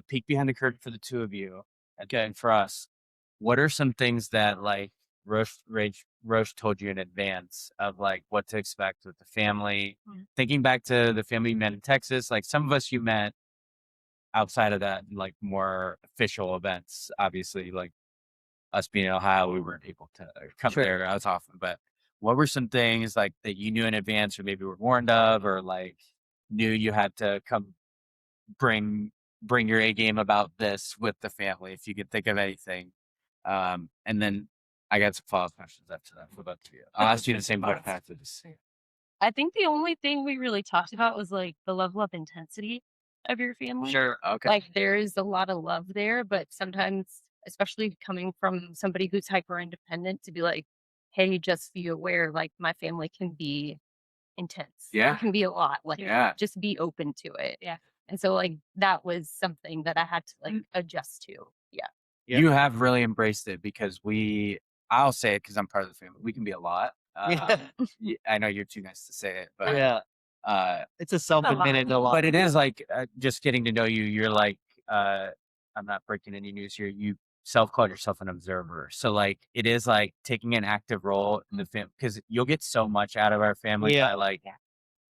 peek behind the curtain for the two of you, and for us, what are some things that like Roche told you in advance of like what to expect with the family? Thinking back to the family you met in Texas, like some of us you met outside of that, like more official events. Obviously, like us being in Ohio, we weren't able to come there as often. But what were some things like that you knew in advance, or maybe were warned of, or like knew you had to come bring your A game about this with the family, if you could think of anything? And then I got some follow-up questions after that for both of you. I'll ask you the same question after this. I think the only thing we really talked about was like the level of intensity of your family. Sure. Okay. Like there's a lot of love there, but sometimes, especially coming from somebody who's hyper independent, to be like, hey, just be aware, like my family can be intense. Yeah. It can be a lot. Like Yeah. just be open to it. Yeah. And so like that was something that I had to like adjust to. Yeah. You have really embraced it because I'll say it because I'm part of the family. We can be a lot. I know you're too nice to say it, but it's a self-admitted a lot. but it is like just getting to know you. You're like, I'm not breaking any news here. You self-called yourself an observer. So like, it is like taking an active role in the family, because you'll get so much out of our family by like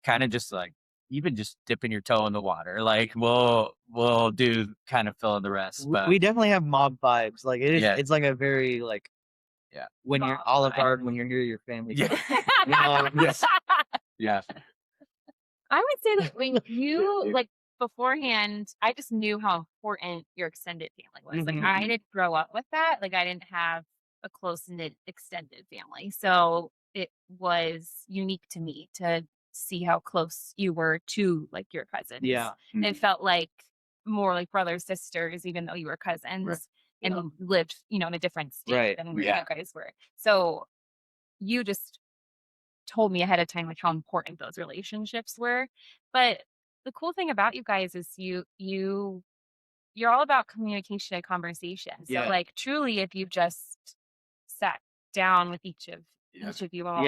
kind of just like, even just dipping your toe in the water. Like we'll do kind of fill in the rest. But We definitely have mob vibes. Like it is, Yeah. it's like a very like, when you're Olive Garden, when you're near your family. Yeah. Yes. Yeah. I would say that when you like beforehand, I just knew how important your extended family was. Like I didn't grow up with that. Like I didn't have a close knit extended family. So it was unique to me to see how close you were to like your cousins. Yeah. It felt like more like brothers, sisters, even though you were cousins and lived, in a different state than where you guys were. So you just told me ahead of time like how important those relationships were. But the cool thing about you guys is you're all about communication and conversation. So like truly, if you just sat down with each of you all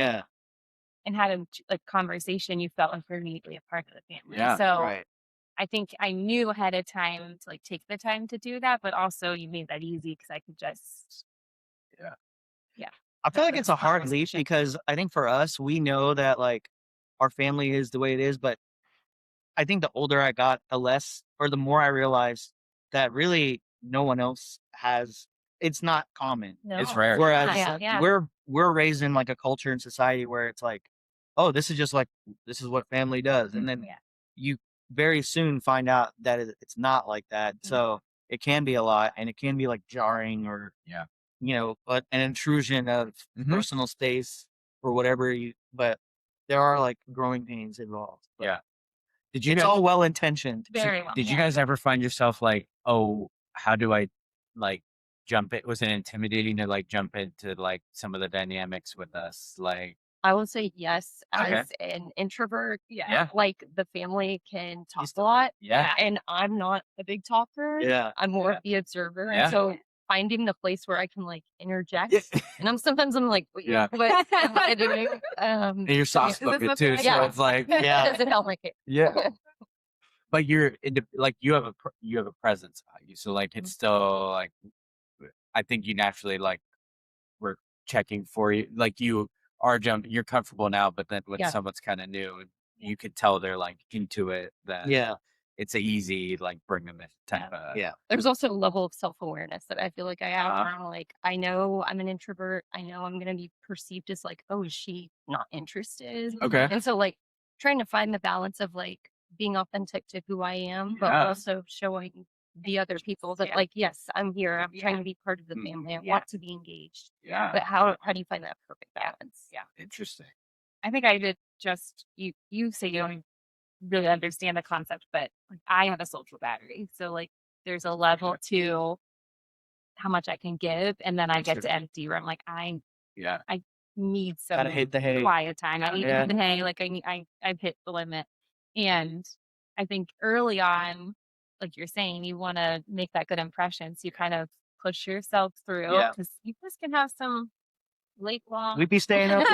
and had a conversation, you felt like you're immediately a part of the family. Yeah. So I think I knew ahead of time to like take the time to do that, but also you made that easy because I could just I feel like it's a hard leap because I think for us, we know that like our family is the way it is, but I think the older I got, the more I realized that really no one else has. It's not common. No. It's rare. Whereas Yeah. we're raised in like a culture and society where it's like, oh, this is what family does, and then you very soon find out that it's not like that. So it can be a lot, and it can be like jarring or but an intrusion of personal space or whatever but there are like growing pains involved. But it's all well intentioned. Very well. Did you guys ever find yourself like, oh, how do I like jump it? Was it intimidating to like jump into like some of the dynamics with us? Like, I would say yes Okay. as an introvert. Yeah. Like the family can talk a lot. Yeah. And I'm not a big talker. Yeah. I'm more of the observer. Yeah. And so finding the place where I can like interject. And sometimes I'm like, wait, Yeah. what am I doing? and you're soft spoken too, so Yeah. it's like, Doesn't help my case. yeah. But you have a presence about you, so like it's still like, I think you naturally like we're checking for you, like you are jumping, you're comfortable now, but then when someone's kind of new, you could tell they're like into it. That it's a easy like bring them in type of There's also a level of self-awareness that I feel like I have. Where I'm like, I know I'm an introvert. I know I'm going to be perceived as like, oh, is she not interested? Okay. And so like trying to find the balance of like being authentic to who I am, but also showing the other people that like, yes, I'm here. I'm trying to be part of the family. I want to be engaged. Yeah. But how do you find that perfect balance? Yeah. Interesting. I think I did just you say you don't really understand the concept, but like I have a social battery. So like there's a level to how much I can give, and then I get to empty where I'm like, I need some Gotta hit the hay. quiet time. I need to hit the hay. Like I've hit the limit. And I think early on like you're saying, you want to make that good impression. So you kind of push yourself through Yeah. because you just can have some late long. We'd be staying up.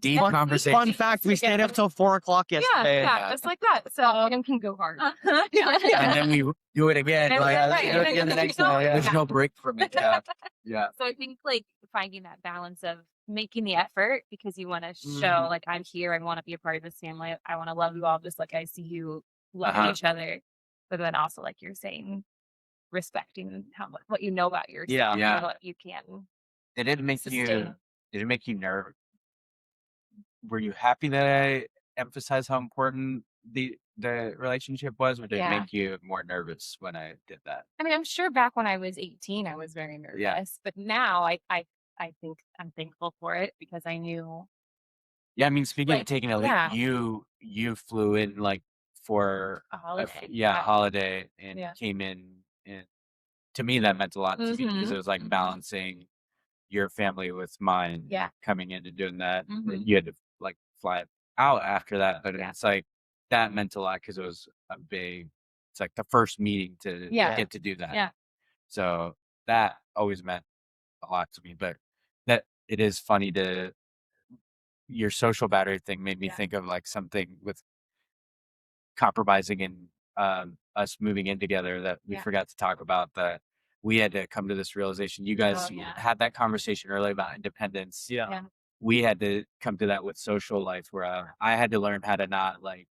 Deep Fun conversation. fact: we stayed up till 4 o'clock yesterday. Yeah, just like that. So It can go hard. And then we do it again. And Like, then, let's right, do it and again the then next keep time. going. There's Yeah. no break from it. Yeah. So I think like finding that balance of making the effort because you want to show Mhm. like I'm here, I want to be a part of this family, I want to love you all just like I see you loving Uh-huh. each other, but then also like you're saying, respecting what you know about yourself Yeah. Yeah. and what you can Did it make sustain. you nervous? Were you happy that I emphasized how important the relationship was, or did it Yeah. make you more nervous when I did that? I mean, I'm sure back when I was 18, I was very nervous, but now I think I'm thankful for it because I knew. Yeah, I mean, speaking of Like, taking a leap, yeah. you flew in like for A holiday. holiday and Yeah. came in, and to me that meant a lot to me because Mhm. it was like Mhm. balancing your family with mine. Yeah. Coming in and doing that, and Mhm. you had to like fly out after that, but Yeah. it's like that meant a lot because it was a big. It's like the first meeting to Yeah. get to do that. Yeah. So that always meant a lot to me. But that it is funny to your social battery thing made me Yeah. think of like something with compromising and us moving in together that we Yeah. forgot to talk about, that we had to come to this realization. You guys Oh, yeah. had that conversation earlier about independence. Yeah. Yeah. We had to come to that with social life where I had to learn how to not like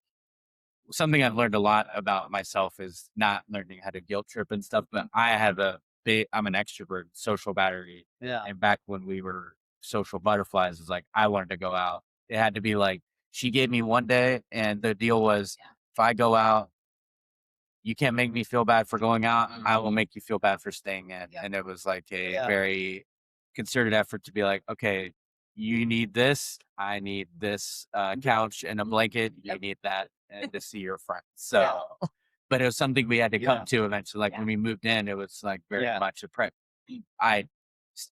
something I've learned a lot about myself is not learning how to guilt trip and stuff, but I have I'm an extrovert, social battery. Yeah. And back when we were social butterflies, it's like I wanted to go out. It had to be like she gave me one day, and the deal was if I go out, you can't make me feel bad for going out. I will make you feel bad for staying in. Yeah. And it was like a Yeah. very concerted effort to be like, okay, you need this. I need this couch and a blanket. You need that, and to see your friends. So, but it was something we had to come Yeah. to eventually. Like Yeah. when we moved in, it was like very Yeah. much a prep. I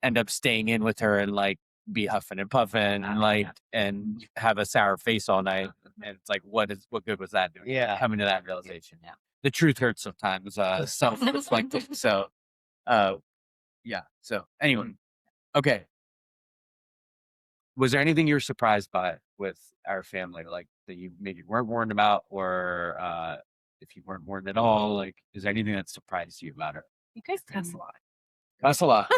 end up staying in with her and like be huffing and puffing and like and have a sour face all night. And it's like, what good was that doing? Yeah. Coming to that realization. Yeah. The truth hurts sometimes. Self-reflecting. So, yeah. So anyway, okay. Was there anything you were surprised by with our family, like that you maybe weren't warned about, or if you weren't warned at all? Like, is there anything that surprised you about her? You guys cuss a lot. Cuss a lot.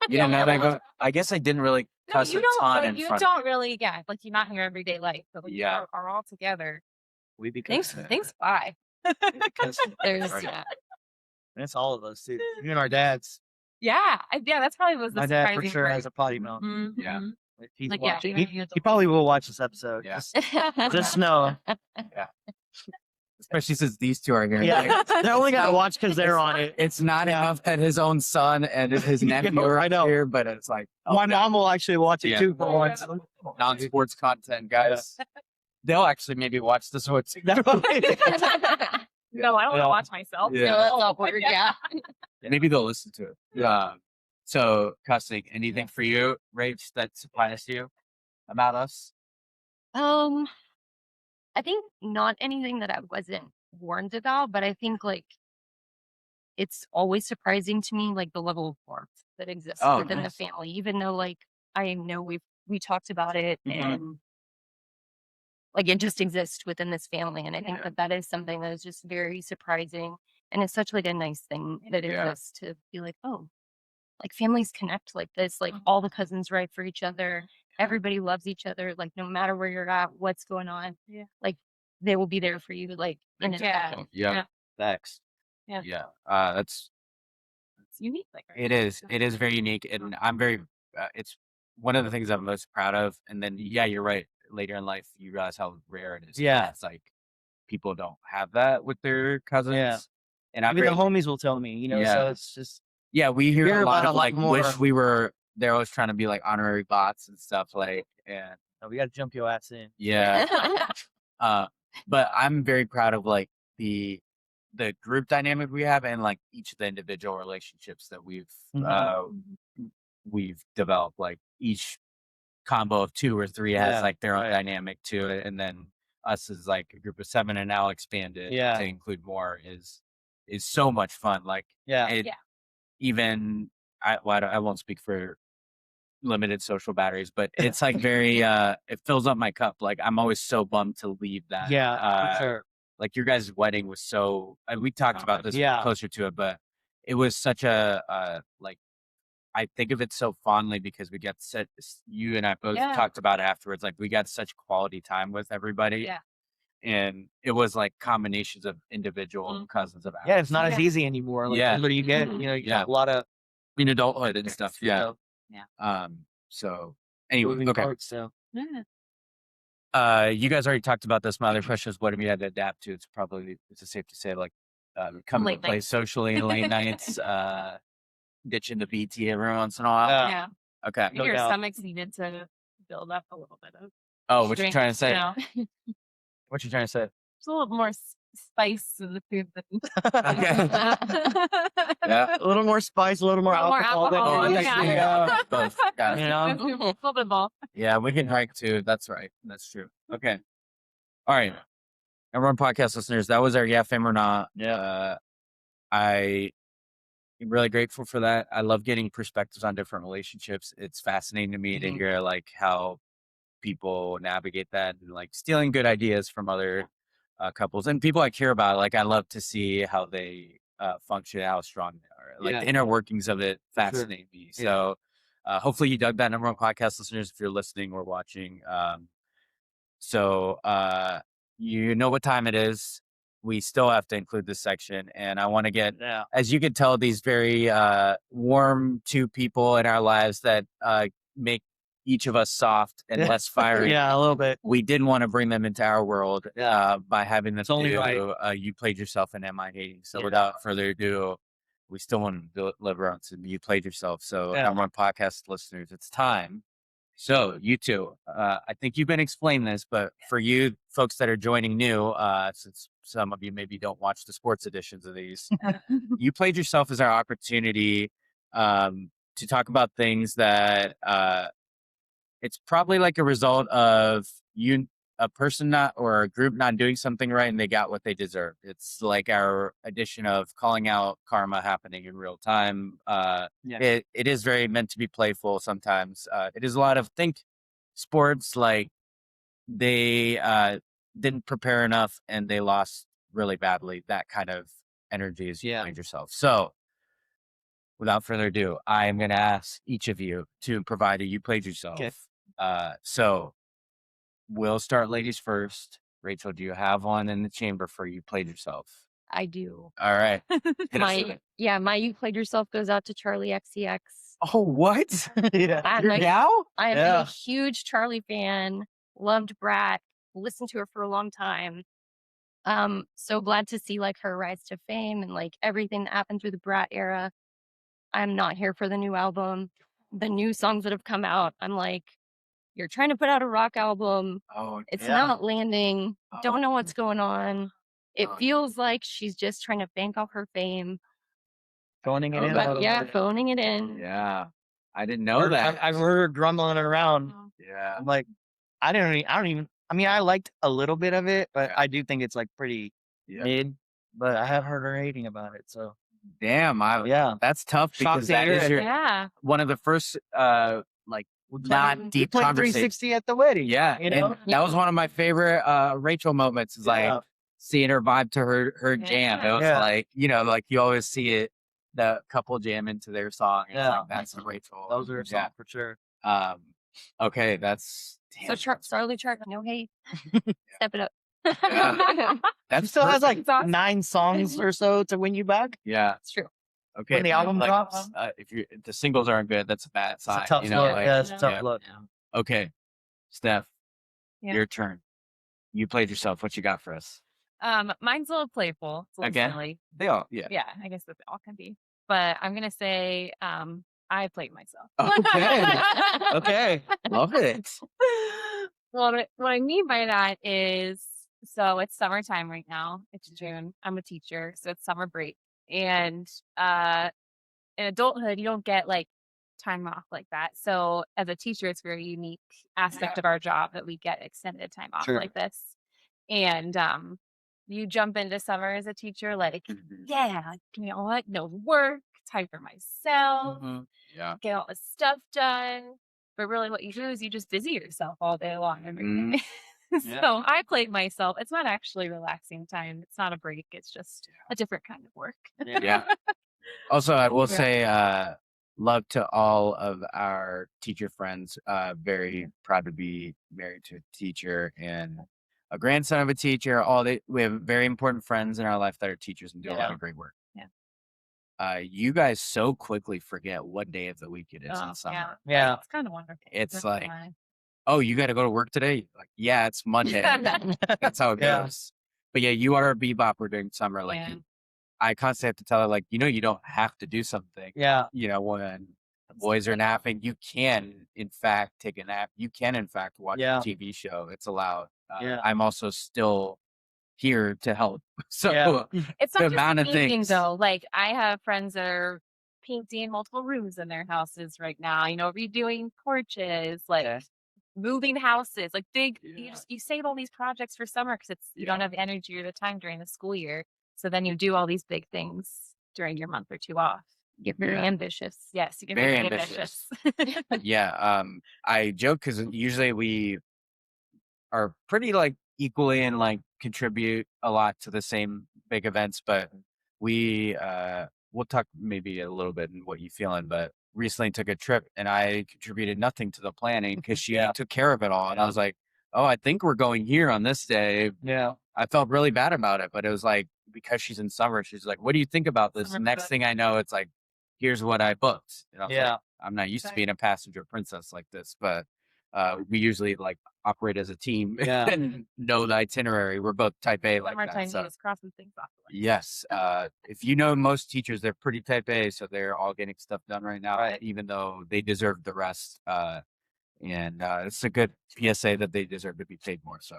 You didn't know that? I guess I didn't really No, cuss you a don't. ton Like, in you front. don't really. Yeah, like you're not in your everyday life, but when Yeah. you are all together, We become things fly. because There's Right. yeah. and it's all of us too. Even our dads. Yeah, that's probably was the My dad for surprising sure part. has a potty mouth. Yeah. Mhm. If he's Like, yeah, watching. even He you- probably will watch this episode. Yeah. Just know. Especially since these two are here. Yeah. They're only gonna watch because they're on it. It's not enough that his own son and his nephew are I know. here, but it's like My mom will actually watch it Yeah. too for once. non-sports content, guys. They'll actually maybe watch this one too. No, I don't want Yeah. to watch myself. Yeah. No, that's awkward. Yeah. Maybe they'll listen to it. Yeah. So, cussing, anything for you, Rach, that surprised you about us? I think not anything that I wasn't warned about, but I think like it's always surprising to me, like the level of warmth that exists Oh, within nice. the family, even though like I know we talked about it Mhm. and like it just exists within this family. And I think that is something that is just very surprising. And it's such like a nice thing that it Yeah. exists to be like, oh, like families connect like this, like all the cousins ride for each other. Everybody loves each other. Like no matter where you're at, what's going on, like they will be there for you. Like in a Yeah. second. Yeah. Facts. Yeah. That's It's unique. Like it is. It is very unique, and I'm very. It's one of the things I'm most proud of. And then, yeah, you're right. Later in life, you realize how rare it is. Yeah. It's like people don't have that with their cousins. Yeah. And I'm Even very, the homies will tell me, Yeah. so it's just yeah, we hear hear a lot about of a lot like more. wish we were. They're always trying to be like honorary bots and stuff like, and we gotta jump your ass in. yeah. But I'm very proud of like the group dynamic we have and like each of the individual relationships that we've developed. Like each combo of 2 or 3 has Yeah, like their own right. dynamic to it, and then us as like a group of 7 and now expanded to include more is so much fun. Like, even I won't speak for limited social batteries, but it's like very it fills up my cup. Like, I'm always so bummed to leave that. For sure. Like, your guys' wedding was so, we talked about this closer to it, but it was such a like, I think of it so fondly because we got you and I both talked about it afterwards. Like, we got such quality time with everybody. Yeah. And it was like combinations of individual cousins of ours. Yeah, it's not as easy anymore. Like, what do you get? You know, you got a lot of in adulthood and stuff. Yeah. Yeah. So anyway, moving okay. parts. So You guys already talked about this. My other question is, what have you had to adapt to? It's safe to say, like, coming Late to play nights. socially, late nights, ditching the BT every once in a while. Yeah. Okay. No Your doubt. stomach's needed to build up a little bit of. Oh, what you drink, trying to say? You know? What you trying to say? There's a little more spice in the food than. Okay. Yeah. a little more spice, a little more alcohol. Both. Got it. You know? A little bit of all. Yeah, we can drink too. That's right. That's true. Okay. All right. Everyone, podcast listeners, that was our Yeah Fam or Not. I am really grateful for that. I love getting perspectives on different relationships. It's fascinating to me to hear like how people navigate that and like stealing good ideas from other couples and people I care about. Like, I love to see how they function, how strong they are. Like, the inner workings of it fascinate me. So hopefully you dug that, number one podcast listeners, if you're listening or watching. So you know what time it is. We still have to include this section, and I want to get, as you can tell, these very warm two people in our lives that make each of us soft and less fiery. A little bit. We didn't want to bring them into our world by having them only do right. You Played Yourself and Am I Hating? So without further ado, we still want to deliver on some You Played Yourself. So number one podcast listeners, it's time. So you two, I think you've been explaining this, but for you folks that are joining new, since some of you maybe don't watch the sports editions of these, You Played Yourself as our opportunity to talk about things that it's probably like a result of a person not, or a group not doing something right and they got what they deserved. It's like our edition of calling out karma happening in real time. It is very meant to be playful sometimes. It is a lot of, think sports, like they didn't prepare enough and they lost really badly. That kind of energy is You Played Yourself. So without further ado, I am going to ask each of you to provide a You Played Yourself. Okay. So we'll start ladies first. Rachel, do you have one in the chamber for You Played Yourself? I do. All right. My You Played Yourself goes out to Charlie XCX. Oh, what? You're now? I am a huge Charlie fan. Loved Brat. Listened to her for a long time. So glad to see like her rise to fame and like everything that happened through the Brat era. I'm not here for the new album. The new songs that have come out, I'm like, you're trying to put out a rock album. It's not landing. Don't know what's going on. It feels like she's just trying to bank off her fame. Phoning it in. Phoning it in. Yeah. I didn't know that. I've heard her grumbling around. Yeah. I'm like, I mean, I liked a little bit of it, but I do think it's like pretty mid, but I have heard her hating about it. So damn. That's tough because that is one of the first, like, not deep conversation. 360 at the wedding. Yeah. You know? And that was one of my favorite Rachel moments, is like seeing her vibe to her jam. It was like, you know, like you always see it, the couple jam into their song. And like, that's a Rachel. Those are song for sure. Okay, that's so Charlie Chart, no hate. Step it up. That still has like 9 songs or so to win you back. Yeah, it's true. Okay, when the album drops, if the singles aren't good, that's a bad sign. It's a tough look. Like, it's a tough look. Okay, Steph, your turn. You Played Yourself. What you got for us? Mine's a little playful. It's a little silly. They all, yeah. I guess that they all can be. But I'm gonna say, I played myself. Okay. Okay. Love it. Well, what I mean by that is, so it's summertime right now. It's June. I'm a teacher, so it's summer break. And in adulthood, you don't get like time off like that. So as a teacher, it's a very unique aspect of our job that we get extended time off like this. And you jump into summer as a teacher, like, yeah, you know what? No work, time for myself, Yeah. get all this stuff done. But really, what you do is you just busy yourself all day long every day. So I played myself. It's not actually relaxing time. It's not a break. It's just a different kind of work. Yeah. Also, I will Yeah. say, love to all of our teacher friends. Very proud to be married to a teacher and a grandson of a teacher. We have very important friends in our life that are teachers and do a lot of great work. Yeah. You guys so quickly forget what day of the week it is in Yeah. summer. Yeah. It's kind of wonderful. It's That's like, why. oh, you got to go to work today? Like, yeah, it's Monday. That's how it Yeah. goes. But yeah, you are a bebopper during summer. Like, Yeah. I constantly have to tell her, like, you don't have to do something. Yeah. When the boys are napping, you can, in fact, take a nap. You can, in fact, watch Yeah. a TV show. It's allowed. Yeah. I'm also still here to help. So Yeah. It's the not just amount of painting things. though. Like I have friends that are painting multiple rooms in their houses right now, redoing porches, like Yeah. moving houses, like big, Yeah. you save all these projects for summer because you don't Yeah. have the energy or the time during the school year. So then you do all these big things during your month or two off. You get very ambitious. Yes, you get Very very ambitious. ambitious. Yeah. I joke because usually we are pretty like equally and like contribute a lot to the same big events, but we'll talk maybe a little bit in what you feeling, but recently took a trip and I contributed nothing to the planning because she took care of it all. And I was like, oh, I think we're going here on this day. Yeah. I felt really bad about it, but it was like, because she's in summer, she's like, what do you think about this? Summer Next book. thing I know, it's like, here's what I booked. And I was Yeah. like, I'm not used to being a passenger princess like this, but we usually like operate as a team Yeah. and know the itinerary. We're both type A like that. Summertime So is crossing things off the list. yes, if you know most teachers, they're pretty type A, so they're all getting stuff done right now, Right. even though they deserve the rest. And it's a good PSA that they deserve to be paid more. So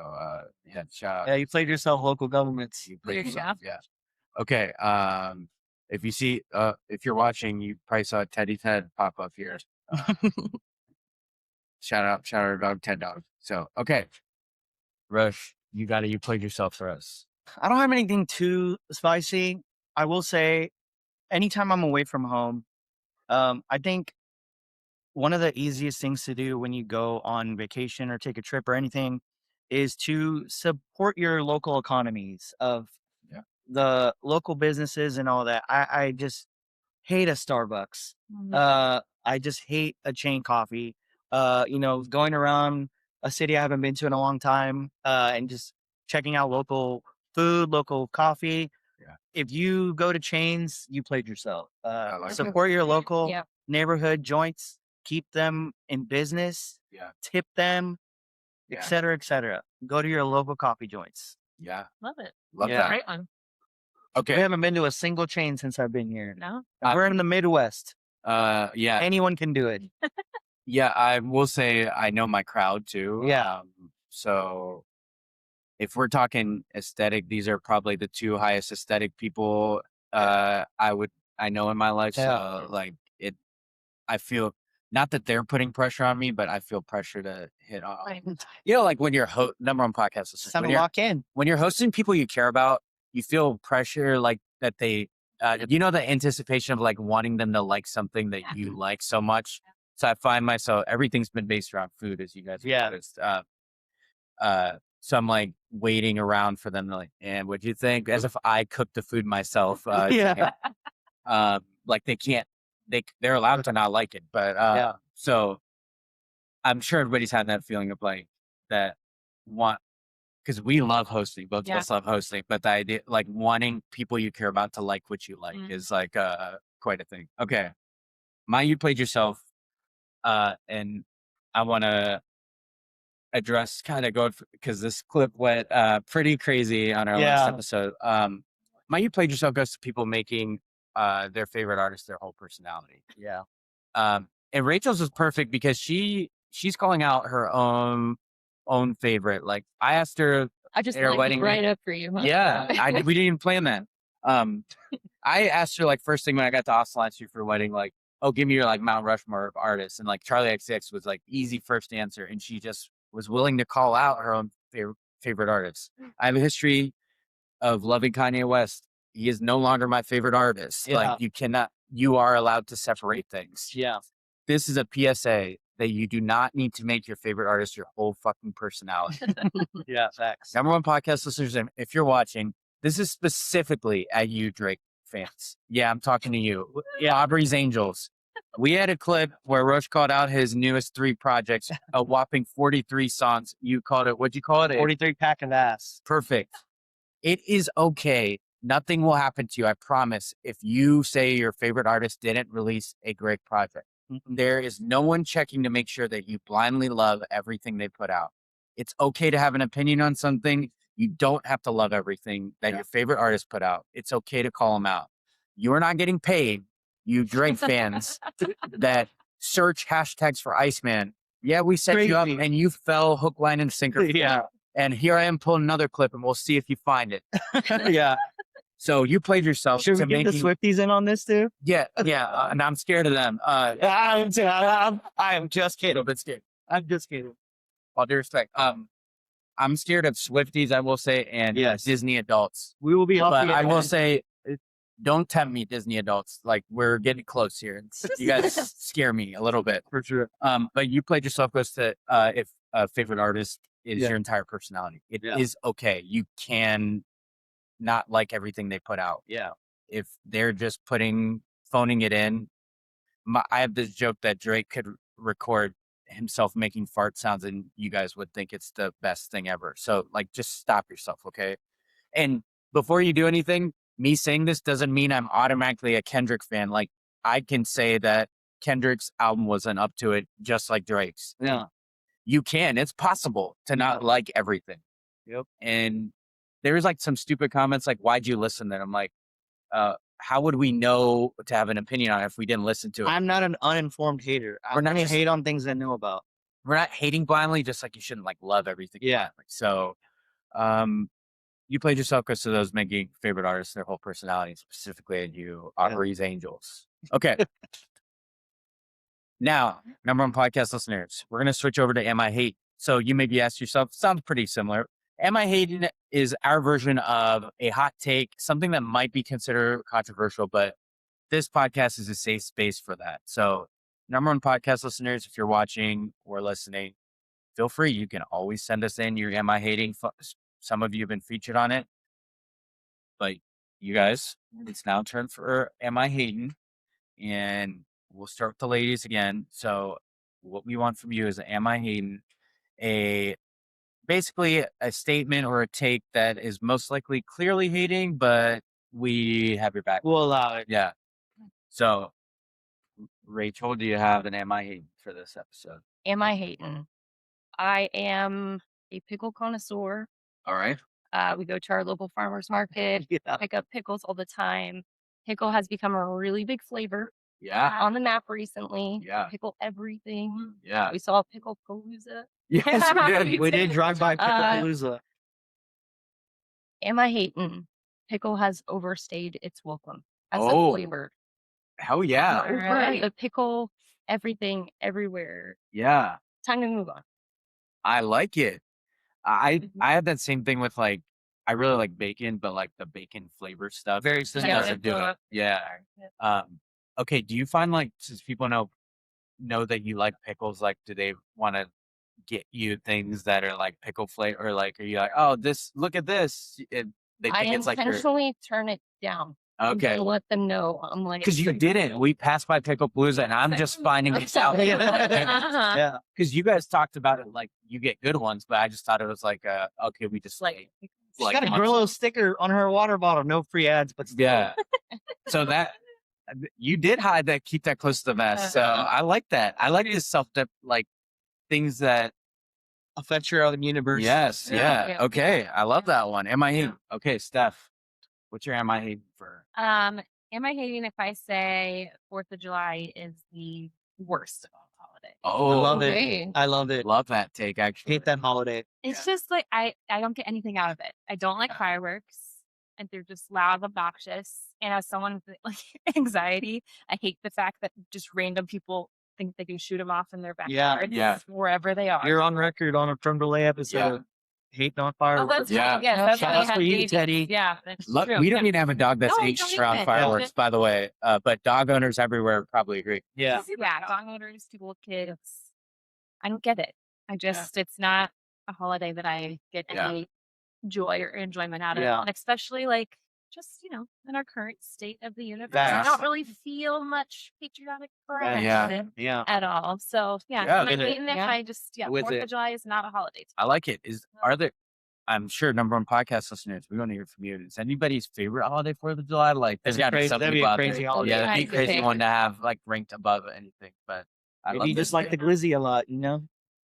yeah, shout out. Yeah. You played yourself, local governments. You played There you yourself. Yeah. Okay. If you see, if you're watching, you probably saw Teddy's head pop up here. Shout out about $10. So okay, Rush, you played yourself for us. I don't have anything too spicy. I will say, anytime I'm away from home, I think one of the easiest things to do when you go on vacation or take a trip or anything is to support your local economies of Yeah. the local businesses and all that. I just hate a Starbucks. I just hate a chain coffee. Going around a city I haven't been to in a long time, and just checking out local food, local coffee. Yeah. If you go to chains, you played yourself. I like that. Support your local Yeah. neighborhood joints, keep them in business, Yeah. tip them, Yeah. et cetera, et cetera. Go to your local coffee joints. Yeah. Love it. Love Yeah. that. Great one. We Okay. haven't been to a single chain since I've been here. No? And we're in the Midwest. Yeah. Anyone can do it. Yeah, I will say I know my crowd too. Yeah. So if we're talking aesthetic, these are probably the two highest aesthetic people I know in my life. Yeah. So like I feel not that they're putting pressure on me, but I feel pressure to hit on. Right. Like when you're number one podcast, It's time to lock in. when you're hosting people you care about, you feel pressure like that they, the anticipation of like wanting them to like something that you like so much. So I find myself, everything's been based around food, as you guys have noticed. So I'm like waiting around for them to like, and what'd you think? As if I cooked the food myself. Yeah. Like they're allowed to not like it, but so I'm sure everybody's had that feeling of like because we love hosting, both of us love hosting, but the idea like wanting people you care about to like what you like is like quite a thing. Okay. You played yourself, and I want to address because this clip went pretty crazy on our last episode. You played yourself goes to people making their favorite artist their whole personality. Yeah. And Rachel's was perfect because she's calling out her own favorite. Like I asked her, I just at her lined it wedding, right up for you. Huh? yeah, we didn't even plan that. I asked her like first thing when I got to Austin last year for a wedding, like, oh, give me your like Mount Rushmore of artists, and like Charlie XX was like easy first answer, and she just was willing to call out her own favorite favorite artists. I have a history of loving Kanye West. He is no longer my favorite artist. Yeah. Like you are allowed to separate things. Yeah. This is a PSA that you do not need to make your favorite artist your whole fucking personality. Yeah, facts. Number one podcast listeners, and if you're watching, this is specifically at you, Drake fans. Yeah, I'm talking to you. Yeah, Aubrey's Angels. We had a clip where Rush called out his newest 3 projects, a whopping 43 songs. You called it, what'd you call it? 43 pack of ass. Perfect. It is okay. Nothing will happen to you, I promise, if you say your favorite artist didn't release a great project. Mm-hmm. There is no one checking to make sure that you blindly love everything they put out. It's okay to have an opinion on something. You don't have to love everything that your favorite artist put out. It's okay to call them out. You're not getting paid, you Drake fans that search hashtags for Iceman. Yeah, we set you up and you fell hook, line, and sinker. Yeah. And here I am pulling another clip and we'll see if you find it. Yeah. So you played yourself. Should we get the Swifties in on this too? Yeah. And I'm scared of them. I am just kidding. But scared. I'm just kidding. All due respect. I'm scared of Swifties, I will say, and Disney adults. We will be. But I will say, don't tempt me, Disney adults. Like, we're getting close here. You guys scare me a little bit. For sure. But you played yourself goes to if a favorite artist is your entire personality. It is okay. You can not like everything they put out. Yeah. If they're just phoning it in. I have this joke that Drake could record himself making fart sounds and you guys would think it's the best thing ever. So like, just stop yourself. Okay. And before you do anything, me saying this doesn't mean I'm automatically a Kendrick fan. Like, I can say that Kendrick's album wasn't up to it, just like Drake's. Yeah. You can. It's possible to not like everything. Yep. And there's like some stupid comments like, why'd you listen then? I'm like, how would we know to have an opinion on it if we didn't listen to it? I'm not an uninformed hater. We're not just hate on things I know about. We're not hating blindly, just like you shouldn't like love everything. Yeah. Blindly. So, you played yourself because of those making favorite artists their whole personality, specifically at you, Aubrey's Angels. Okay. Now, number one podcast listeners, we're going to switch over to Am I Hate? So you maybe ask yourself, sounds pretty similar. Am I Hating is our version of a hot take, something that might be considered controversial, but this podcast is a safe space for that. So number one podcast listeners, if you're watching or listening, feel free. You can always send us in your Am I Hating? Some of you have been featured on it. But you guys, it's now turn for Am I Hating? And we'll start with the ladies again. So what we want from you is Am I Hating? Basically a statement or a take that is most likely clearly hating, but we have your back. We'll allow it. Yeah. So Rachel, do you have an Am I Hating for this episode? Am I hating? I am a pickle connoisseur. All right. We go to our local farmer's market, pick up pickles all the time. Pickle has become a really big flavor. Yeah. On the map recently. Yeah. Pickle everything. Yeah. We saw Pickle Palooza. Yes, we did. We did drive by Picklepalooza. Am I hating? Pickle has overstayed its welcome as a flavor. Hell yeah. Right. The pickle, everything, everywhere. Yeah. Time to move on. I like it. I have that same thing with like, I really like bacon, but like the bacon flavor stuff. Very just similar. doesn't do it. Yeah. Okay. Do you find like, since people know that you like pickles, like, do they want to get you things that are like pickle flavor, or like, are you like, oh, look at this? They I think it's like intentionally turn it down. okay. And let them know. I'm like, Because you didn't. We passed by Pickle Palooza, and I'm just finding this out. Yeah. Because you guys talked about it like you get good ones, but I just thought it was like, okay, we just like, She's got a Grillo sticker on her water bottle. No free ads, but still. yeah. So that you did hide that, keep that close to the vest. So I like that. I like this like things that affect your own universe. Yes. Yeah. Okay. I love that one. Am I hating? Okay, Steph, what's your Am I hating for? Am I hating if I say 4th of July is the worst of all holidays? Oh, I love okay. it. I love it. Love that take. Actually, Hate that holiday. It's just like I don't get anything out of it. I don't like fireworks, and they're just loud, obnoxious. And as someone with like anxiety, I hate the fact that just random people think they can shoot them off in their backyards, Yeah. wherever they are. You're on record on a Creme Brulee episode. hating on Oh, fireworks. that's Yeah. right. Yes, that's Shout why I out had for you, babies. Teddy. Yeah, that's Look, true. we don't Yeah. even have a dog that's No, you anxious don't around even. fireworks, by the way. But dog owners everywhere probably agree. Yeah. Yeah, dog owners, people with kids. I don't get it. It's not a holiday that I get Yeah. any joy or enjoyment out of. Yeah. And especially like just, in our current state of the universe, I Facts. don't really feel much patriotic pride Yeah. Yeah. at all. So Yeah, I'm with it. hating if Yeah. I just, With 4th it. of July is not a holiday. I like it. Are there? I'm sure number one podcast listeners, we want to hear from you. Is anybody's favorite holiday 4th of July? Like, there's got to be some That'd be people a out there. crazy holiday. Yeah, that'd be a crazy Right. one to have like ranked above anything. But I Maybe love you just it. like the glizzy a lot,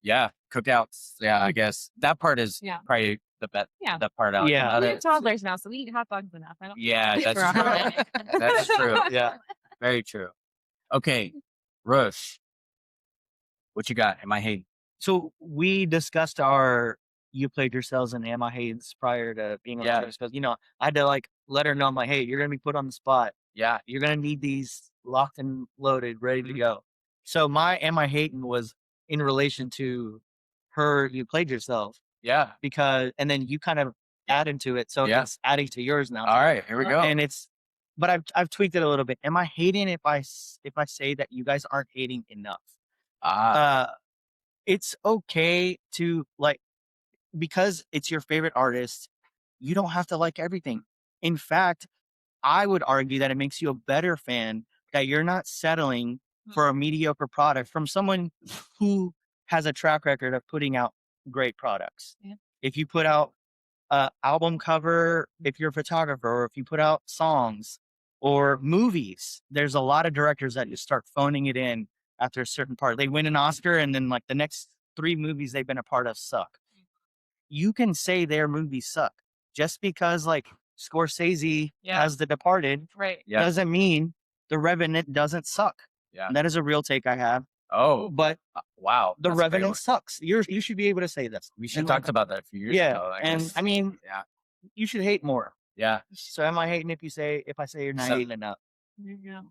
Yeah, cookouts. Yeah, I guess that part is Yeah. probably the best. Yeah. The part I like Yeah. about We have it. toddlers now, so we eat hot dogs enough. I don't Yeah, think that's we're a true. holiday. That's true. Yeah. Very true. Okay, Rush, what you got? Am I hating? So we discussed you played yourselves in Am I Hayes prior to being on the show. Because, I had to like let her know, I'm like, hey, you're gonna be put on the spot. Yeah. You're gonna need these locked and loaded, ready to go. So my Am I Hating was in relation to her, you played yourself. Yeah. And then you kind of add into it. So Yeah. it's adding to yours now. All right, here we go. And but I've tweaked it a little bit. Am I hating if I say that you guys aren't hating enough? It's okay to like, because it's your favorite artist, you don't have to like everything. In fact, I would argue that it makes you a better fan that you're not settling for a mediocre product from someone who has a track record of putting out great products. Yeah. If you put out an album cover, if you're a photographer, or if you put out songs or movies, there's a lot of directors that just start phoning it in after a certain part. They win an Oscar and then like the next 3 movies they've been a part of suck. You can say their movies suck. Just because like Scorsese has The Departed Right. doesn't mean The Revenant doesn't suck. Yeah. And that is a real take I have. Oh, But wow. The that's a great Revenant one. sucks. You should be able to say this. We should And, talked about that a few years ago. I and guess. I mean, yeah. you should hate more. Yeah. So am I hating if I say you're not So- hating enough? Yeah.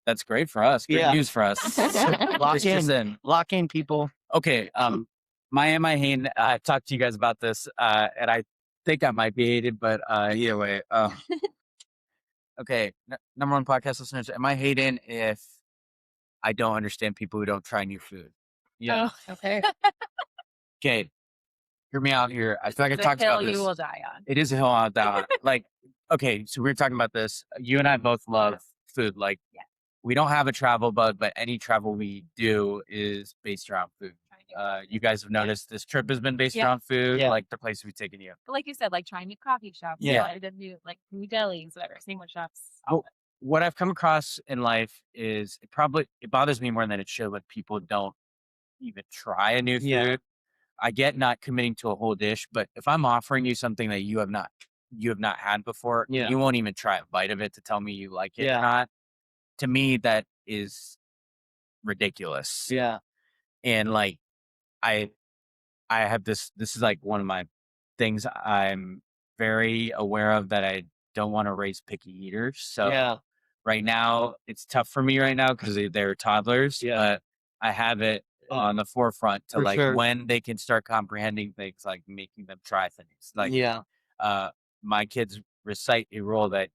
That's great for us. Good Yeah. news for us. Lock It's just in. Lock in, people. Okay. My Am I Hating? I've talked to you guys about this, and I think I might be hated, but either way. Okay. Number one podcast listeners, am I hating if I don't understand people who don't try new food? Yeah. Okay. Okay. Hear me out here. I feel like I The talked hill about this. you will die on. It is a hill I'll die on. Like, okay, so we were talking about this. You and I both love food. Like, Yeah. we don't have a travel bug, but any travel we do is based around food. You guys have noticed this trip has been based Yeah. around food, Yeah. like the places we've taken you. But like you said, like trying new coffee shops, Yeah. trying to do like new delis, whatever, sandwich shops. Well, what I've come across in life is it bothers me more than it should when people don't even try a new food. Yeah. I get not committing to a whole dish, but if I'm offering you something that you have not had before, Yeah. you won't even try a bite of it to tell me you like it Yeah. or not. To me, that is ridiculous. Yeah. And like, I have this is like one of my things I'm very aware of, that I don't want to raise picky eaters. So Yeah. right now it's tough for me right now because they're toddlers, Yeah. but I have it on the forefront to For like sure. when they can start comprehending things, like making them try things. Like, Yeah. my kids recite a rule that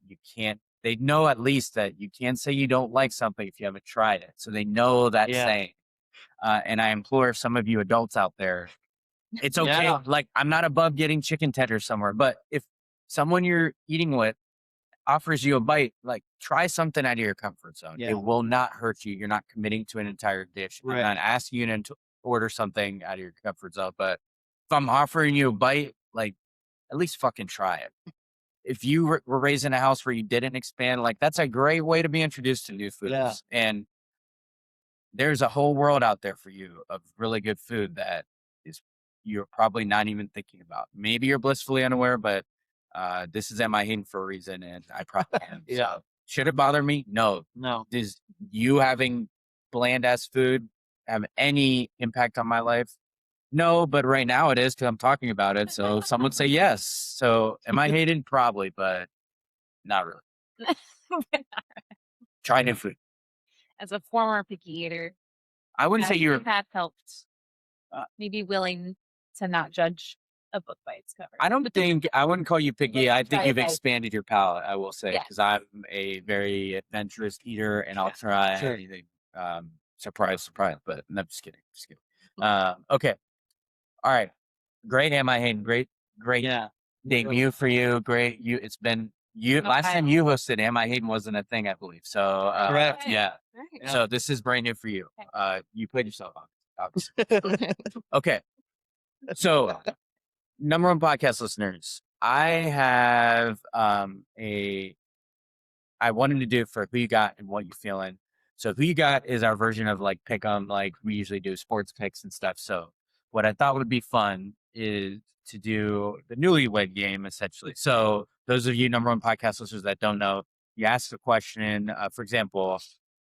they know at least that you can't say you don't like something if you haven't tried it. So they know that Yeah. saying. And I implore some of you adults out there, it's okay. Yeah. Like, I'm not above getting chicken tenders somewhere, but if someone you're eating with offers you a bite, like, try something out of your comfort zone. Yeah. It will not hurt you. You're not committing to an entire dish. Right. I'm not asking you to order something out of your comfort zone, but if I'm offering you a bite, like, at least fucking try it. If you were raised in a house where you didn't expand, like, that's a great way to be introduced to new foods. Yeah. And there's a whole world out there for you of really good food that you're probably not even thinking about. Maybe you're blissfully unaware, but this is Am I Hating for a reason, and I probably am. Yeah. So, should it bother me? No. No. Does you having bland ass food have any impact on my life? No, but right now it is because I'm talking about it. So some would say yes. So am I hated? Probably, but not really. Try new food. As a former picky eater, I wouldn't say you're. have helped Uh, me be willing to not judge a book by its cover. I don't think I wouldn't call you picky. I think you've Right. expanded your palate. I will say Yeah. because I'm a very adventurous eater, and I'll try anything. Surprise, surprise. But no, just kidding. Just kidding. Okay. All right. Great, Am I Hayden? Great debut for you. Great. It's been you last time you hosted. Am I Hayden wasn't a thing, I believe. So Correct. yeah. Right. So this is brand new for you. Okay. You played yourself on. Obviously. Okay. So, number one podcast listeners, I have I wanted to do for Who You Got and What You Feeling. So Who You Got is our version of like pick 'em, like we usually do sports picks and stuff. So what I thought would be fun is to do the newlywed game essentially. So those of you number one podcast listeners that don't know, you ask a question. For example,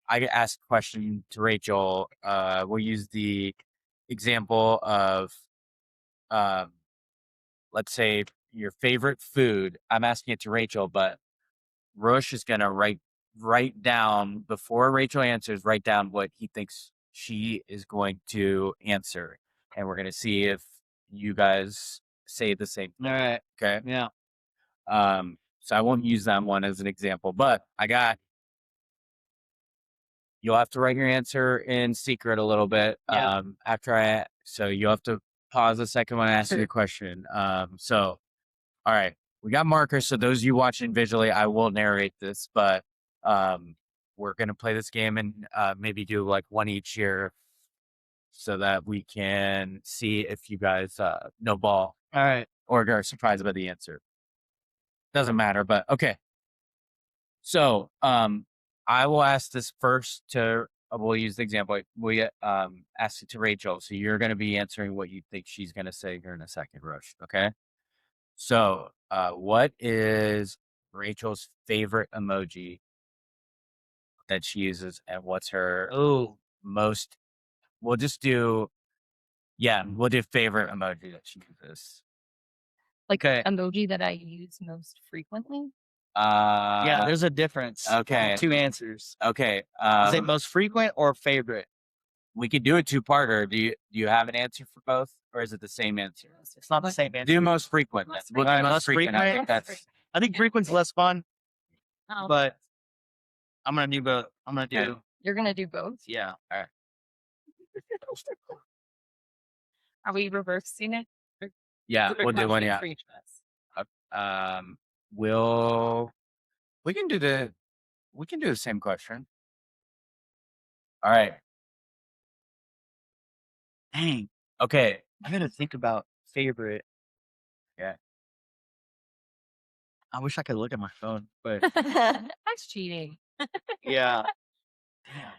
I ask a question to Rachel. We'll use the example of let's say your favorite food. I'm asking it to Rachel, but Rush is gonna write down before Rachel answers, write down what he thinks she is going to answer. And we're gonna see if you guys say the same thing. All right. Okay. Yeah. So I won't use that one as an example, but you'll have to write your answer in secret a little bit. Yeah. So you'll have to pause a second when I ask you the question. So, all right, we got markers. So those of you watching visually, I will narrate this, but we're going to play this game and maybe do like one each year so that we can see if you guys know ball. All right. Or are surprised by the answer. Doesn't matter, but okay. So, I will ask this first we'll use the example. We ask it to Rachel. So you're going to be answering what you think she's going to say here in a second, Rush. Okay. So, what is Rachel's favorite emoji that she uses, and what's her most? We'll do favorite emoji that she uses. Like emoji that I use most frequently. Yeah, there's a difference. Okay. Two answers. Okay. Is it most frequent or favorite? We could do a two-parter. Do you have an answer for both, or is it the same answer? It's not the same answer. Do most frequent. We'll do most frequent. I think frequent's less fun, Oh. but I'm gonna do both. I'm gonna do. You're gonna do both. Yeah. All right. Are we reversing it? Yeah, we'll do one. Yeah. For each of us. We can do the same question. All right. Dang. Okay. I gotta think about favorite. Yeah. I wish I could look at my phone, but That's cheating. yeah. Damn.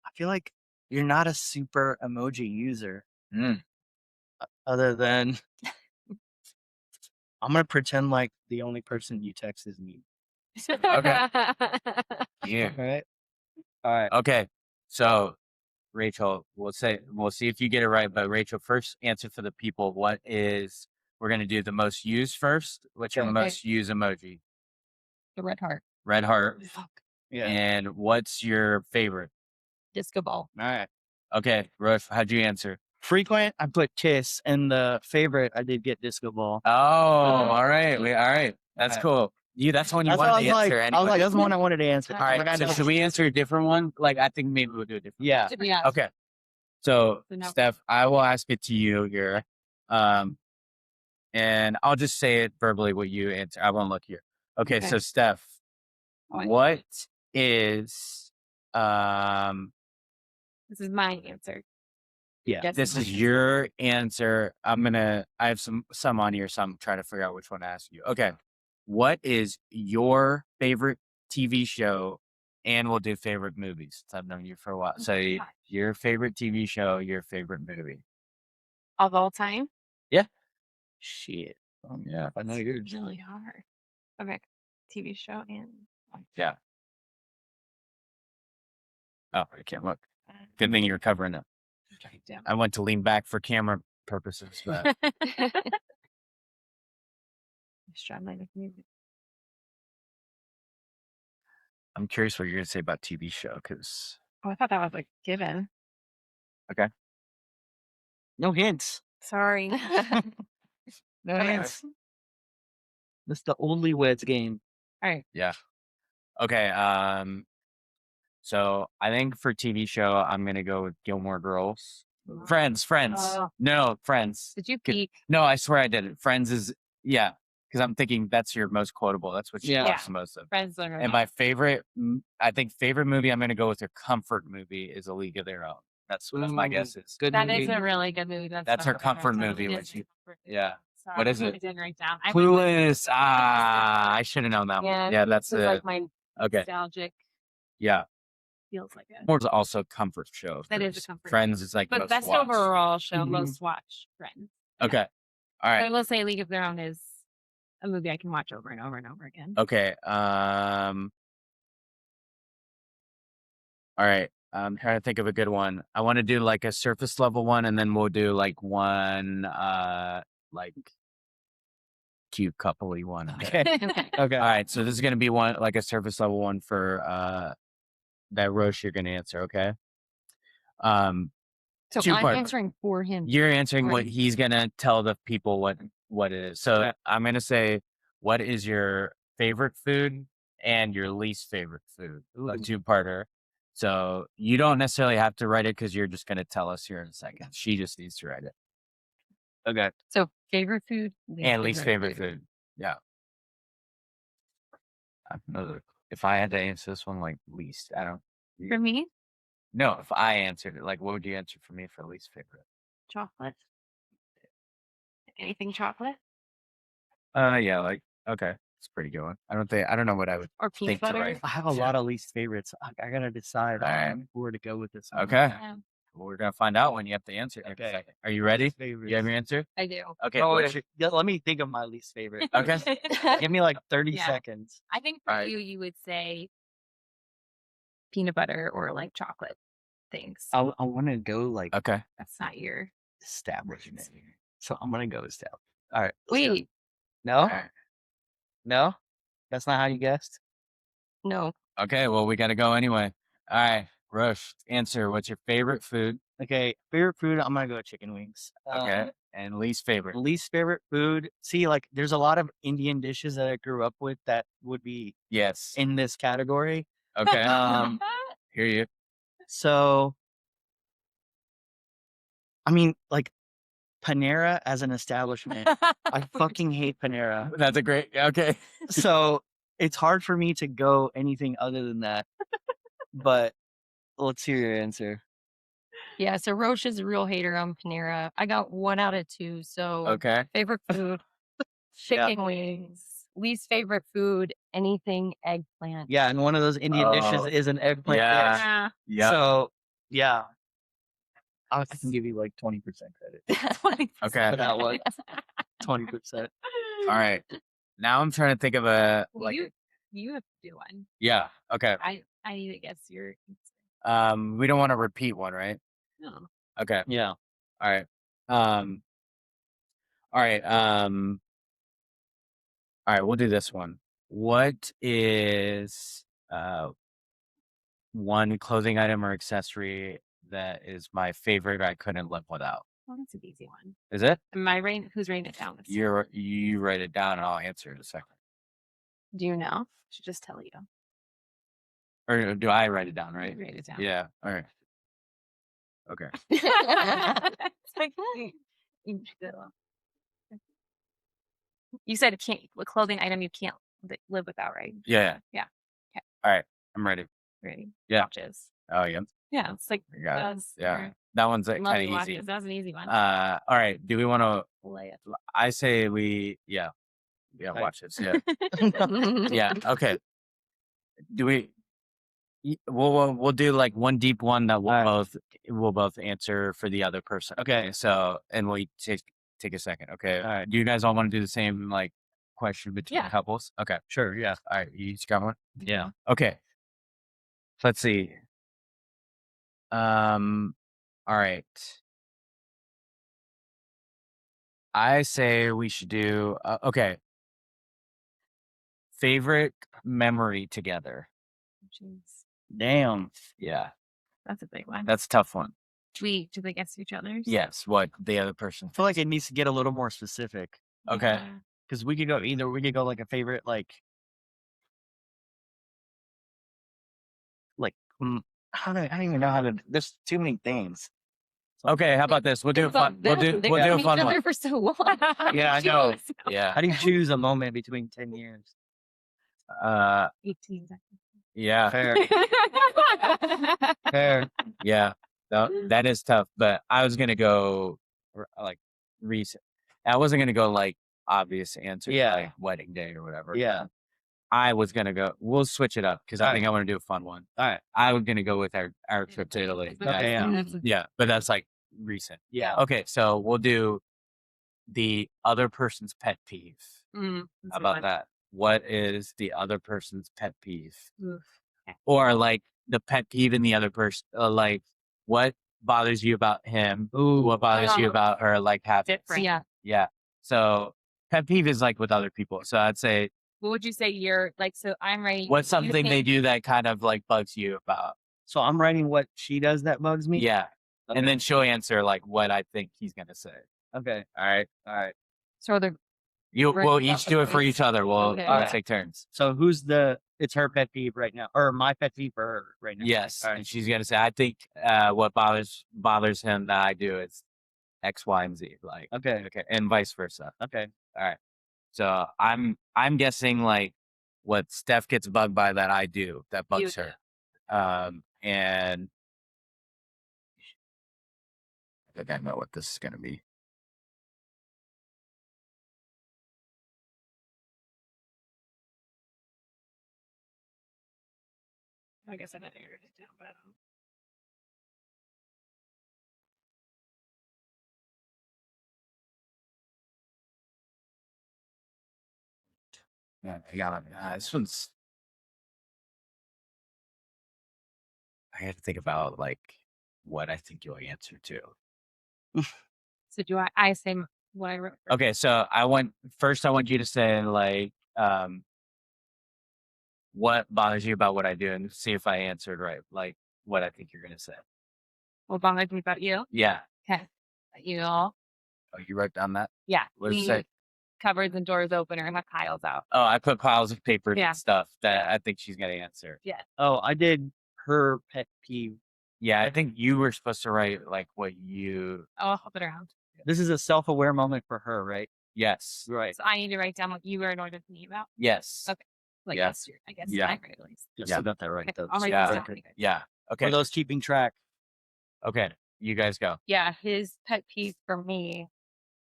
I feel like you're not a super emoji user. Other than I'm gonna pretend like the only person you text is me. Okay. Yeah. All right. Okay. So, Rachel, we'll see if you get it right. But Rachel, first answer for the people. We're gonna do the most used first. What's your most used emoji? The red heart. Red heart. Fuck. Yeah. And what's your favorite? Disco ball. All right. Okay, Rush, how'd you answer? Frequent, I put kiss, and the favorite, I did get disco ball. Oh, all right. All right. That's cool. That's one you wanted to answer. I was like, that's the one I wanted to answer. All right. So should we answer a different one? Like, I think maybe we'll do a different one. Yeah. Okay. So, So now- Steph, I will ask it to you here. And I'll just say it verbally what you answer. I won't look here. Okay. So, Steph, what is This is my answer. Yeah. Yes, this it's is my your answer. I have some on here, so I'm trying to figure out which one to ask you. Okay. What is your favorite TV show? And we'll do favorite movies. I've known you for a while. So your favorite TV show, your favorite movie. of all time. Shit. Yeah. I know you're. It's really hard. Okay, TV show and Yeah. Oh, I can't look. Good thing you're covering it. I went to lean back for camera purposes, but I'm curious what you're going to say about TV show because. Oh, I thought that was like given. No hints. Sorry. No hands. That's the only weds game. All right. Yeah. Okay. So I think for TV show, I'm gonna go with Gilmore Girls. Friends. No, Friends. Did you peek? No, I swear I didn't. Friends is because I'm thinking that's your most quotable. That's what you Yeah. watch the most of. Friends are And my favorite, I think favorite movie I'm gonna go with a comfort movie is A League of Their Own. That's what my guess is. Good That movie. is a really good movie. That's her what comfort I movie It when is she- my comfort movie. Yeah. Sorry, What is I it? didn't write down. I went with- Clueless. I should have known that one. Yeah, that's this is like my okay. nostalgic. Yeah. Feels like it. Moore's also a comfort show. That is a comfort. Friends is like But most best watched. overall show, Mhm. most watched Friends. Okay. All But I right. will say League of Their Own is a movie I can watch over and over and over again. Okay. All right. I'm trying to think of a good one. I want to do like a surface level one, and then we'll do like one like cute coupley one. Okay. Okay. Okay. All right. So this is gonna be one like a surface level one for that Roche you're gonna answer, okay? So Two I'm part. answering for him. You're answering what Right. he's gonna tell the people what it is. So Okay. I'm gonna say, what is your favorite food and your least favorite food? A Ooh. two-parter. So you don't necessarily have to write it because you're just gonna tell us here in a second. She just needs to write it. Okay. So favorite food And least favorite food. Yeah. I don't know if I had to answer this one, like least, I don't. For me, No, if I answered it, like, what would you answer for me for least favorite? chocolate. Anything chocolate Yeah, like okay, it's a pretty good one. I don't know what I would. or peanut Think to butter? write. I have a lot of least favorites. I gotta decide All right. on where to go with this one. Okay. Yeah, Well, we're gonna find out when you have to answer. Here in a Okay. second. Are you ready? Least You have favorites. your answer? I do. Okay. Oh, what's wait, yeah, let me think of my least favorite. Okay. Give me like 30 Yeah. seconds. I think for All right. you would say peanut butter or like chocolate things. I want to go like Okay. That's not your. establishment. So I'm gonna go establishment. All right. let's go. Wait, No? All right. No? That's not how you guessed? no. Okay. Well, we gotta go anyway. All right, Rush. Answer. What's your favorite food? Okay. Favorite food, I'm gonna go chicken wings. Okay. And least favorite. Least favorite food. See, like there's a lot of Indian dishes that I grew up with that would be Yes. in this category. Okay. Um, Hear you. so I mean, like Panera as an establishment. I fucking hate Panera. That's a great. Okay. So it's hard for me to go anything other than that. But let's hear your answer. Yeah, so Roche is a real hater on Panera. I got 1 out of 2. So Okay. favorite food, chicken wings. Least favorite food, anything eggplant. Yeah, and one of those Indian dishes Oh, is an eggplant yeah. dish. Yeah. Yeah. So yeah, I can give you like 20% credit Okay. for that one. 20%. All right. Now I'm trying to think of a Well, like. you have to do one. Yeah. Okay. I need to guess your. We don't want to repeat one, right? No. Okay. Yeah. All right. All right. All right. We'll do this one. What is one clothing item or accessory that is my favorite? I couldn't live without. Well, that's an easy one. Is it? Am I right? Who's writing it down? You write it down and I'll answer in a second. Do you know? Should just tell you. Or do I write it down? Right. Write it down. Yeah. All right. Okay. It's like, you said it can't a clothing item you can't live without, right? Yeah. Yeah. Okay. All right. I'm ready. Ready? Yeah. Watches. Oh yeah. Yeah, it's like I got it. that's Yeah. That one's love kind the of easy. watches. That was an easy one. All right. Do we want to? Lay it. I say yeah. Right. Watch this. Yeah. Yeah. Okay. Do we? We'll do like one deep one that we'll both answer for the other person. Okay. So and we take a second. Okay. All right. Do you guys all want to do the same like question between Yeah. couples? Okay. Sure. Yeah. All right. You each got one. Yeah. Okay. Let's see. All right. I say we should do okay. Favorite memory together. Jeez. Damn. Yeah. That's a big one. That's a tough one. Do they guess each other's? Yes. What the other person. I feel like it needs to get a little more specific. Okay. Because we could go like a favorite I don't even know how to. There's too many things. Okay, how about this? We'll do a fun. We'll do a fun one. For so long. Yeah, I know. Yeah. How do you choose a moment between 10 years? 18 seconds. Yeah. Fair. Fair. Yeah. That is tough. But I was gonna go like recent. I wasn't gonna go like obvious answers like wedding day or whatever. Yeah. I was gonna go. We'll switch it up because I think I want to do a fun one. All right. I was gonna go with our trip to Italy. Okay. Yeah. Yeah, but that's like recent. Yeah. Okay, so we'll do the other person's pet peeve. How about that? What is the other person's pet peeve? Or like the pet peeve in the other person? Like what bothers you about him? Ooh. What bothers you about her? Like Different. Yeah. Yeah. So pet peeve is like with other people. So I'd say, What would you say you're like? So I'm writing. what's something they do that kind of like bugs you about? So I'm writing what she does that bugs me. Yeah. Okay. And then she'll answer like what I think he's gonna say. Okay. All right. So the We'll each do it for each other. We'll Okay. take turns. So it's her pet peeve right now, or my pet peeve for her right now. Yes. All right. And she's gonna say, I think what bothers him that I do is X, Y, and Z. Like Okay. and vice versa. Okay. All right. So I'm guessing like what Steph gets bugged by that I do that bugs her. And I think I know what this is gonna be. I guess I didn't write it down, but Yeah, I got it. This one's. I had to think about like what I think you'll answer to. So do I say what I wrote? First? Okay, so I want you to say like what bothers you about what I do and see if I answered right, like what I think you're gonna say. What bothers me about you? Yeah. Okay. You all. Oh, you wrote down that? Yeah. What does it say? Cupboards and doors open or have piles out. Oh, I put piles of paper Yeah. and stuff that I think she's gonna answer. Yeah. Oh, I did her pet peeve. Yeah, I think you were supposed to write like what you. Oh, I'll flip it around. This is a self-aware moment for her, right? Yes. Right. So I need to write down what you were annoyed with me about. Yes. Okay. Like Yeah. yes, I guess. Yeah. I write at least. Just Yeah. got that right. Okay, I'll write Yeah. this down anyway. Yeah. Okay. For those keeping track. Okay. You guys go. Yeah, his pet peeve for me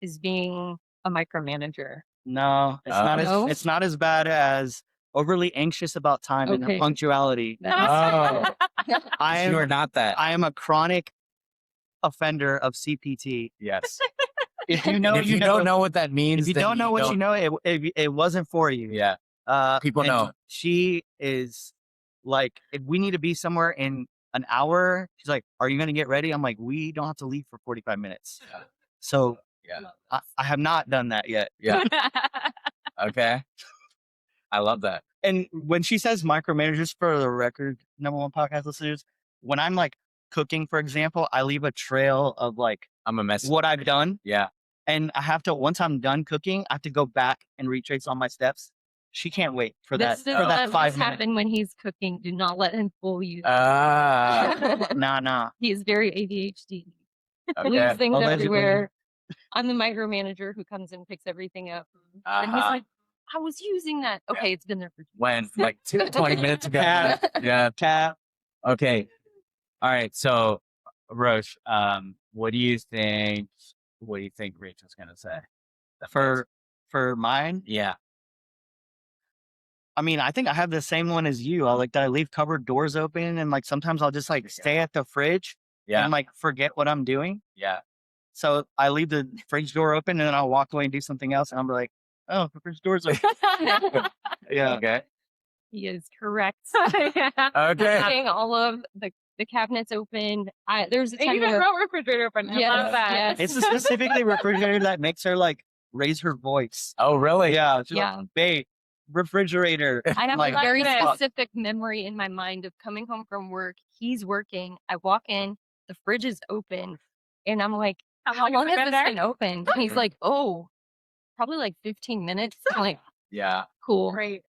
is being a micromanager. No, it's not No? it's not as bad as overly anxious about time and Okay. punctuality. Oh, I you are am not that. I am a chronic offender of CPT. Yes. If you know, if you don't know what that means, If you then don't know what you know, it wasn't for you. Yeah. People and know. She is like, if we need to be somewhere in an hour, she's like, "Are you going to get ready?" I'm like, "We don't have to leave for 45 minutes." Yeah. So Yeah. I have not done that yet. Yeah. Okay. I love that. And when she says micromanagers, for the record, #1 podcast listeners, when I'm like cooking, for example, I leave a trail of like I'm a mess. what I've done. Yeah. And I have to, once I'm done cooking, I have to go back and retrace all my steps. She can't wait for This that 5 minutes. happen when he's cooking. Do not let him fool you. Nah. He's very ADHD. Okay. Leaves things Allegedly. everywhere. I'm the micromanager who comes and picks everything up. And he's like, I was using that. Okay, it's been there for 2 When like 20 minutes ago. Cat. Yeah. Cat. Okay. All right. So, Roche, what do you think? What do you think Rachel's gonna say? For mine, Yeah. I mean, I think I have the same one as you. I like that I leave cupboard doors open, and like sometimes I'll just like stay at the fridge Yeah. and like forget what I'm doing. Yeah. So I leave the fridge door open and then I'll walk away and do something else, and I'm like, "Oh, the fridge door's open." Yeah. Okay. He is correct. Yeah. Okay. Leaving all of the cabinets open. There's a And time even where, wrote refrigerator open. I love that. yes. It's the specifically refrigerator that makes her like raise her voice. Oh, really? Yeah. She's Yeah. like, "Babe, refrigerator." I have Like, a very this. specific memory in my mind of coming home from work. He's working. I walk in, the fridge is open, and I'm like, how long has this been open? And he's like, oh, probably like 15 minutes. I'm like, Yeah. cool. Great.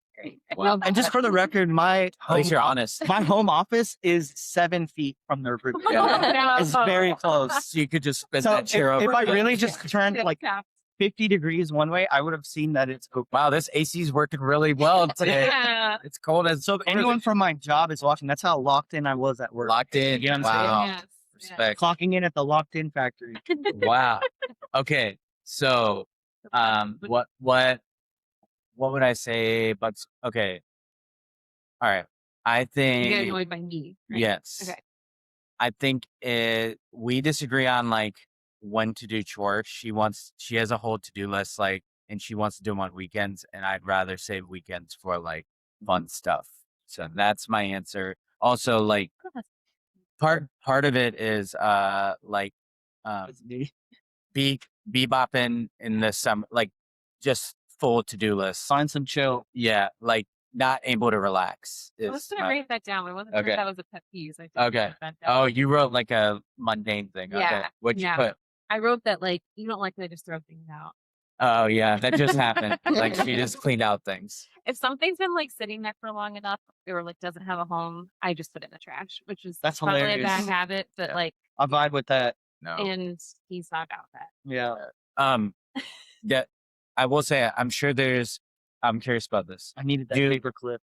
Wow. And just for the record, At least you're honest. my home office is 7 feet from the roof. Yeah. It's very close. So you could just spin So that chair if over. I really just turned like Yeah. 50 degrees one way, I would have seen that it's open. Wow, this AC is working really well today. Yeah. It's cold as So if anyone from my job is watching, that's how locked in I was at work. locked in. You know what I'm saying? Wow. Yes. Respect. Clocking in at the locked in factory. Wow. Okay. So, what would I say? But okay. All right. I You get think annoyed by me. Right? yes. Okay. I think we disagree on like when to do chores. She has a whole to-do list, like, and she wants to do them on weekends, and I'd rather save weekends for like fun stuff. So that's my answer. Also, like part of it is like bebopping in the summer, like just full to-do list. Find some chill. Yeah, like not able to relax. I was Is gonna my- write that down. I wasn't sure Okay. if that was a pet peeve. I did Okay. write that down. Oh, you wrote like a mundane thing. Okay. Yeah, What'd you yeah. put? I wrote that like you don't like to just throw things out. Oh yeah, that just happened. Like she just cleaned out things. If something's been like sitting there for long enough or like doesn't have a home, I just put it in the trash, which is That's probably hilarious. a bad habit, but like, I vibe with that. No. and he's not about that. Yeah. Yeah. I will say I'm curious about this. I needed that Dude. paper clip.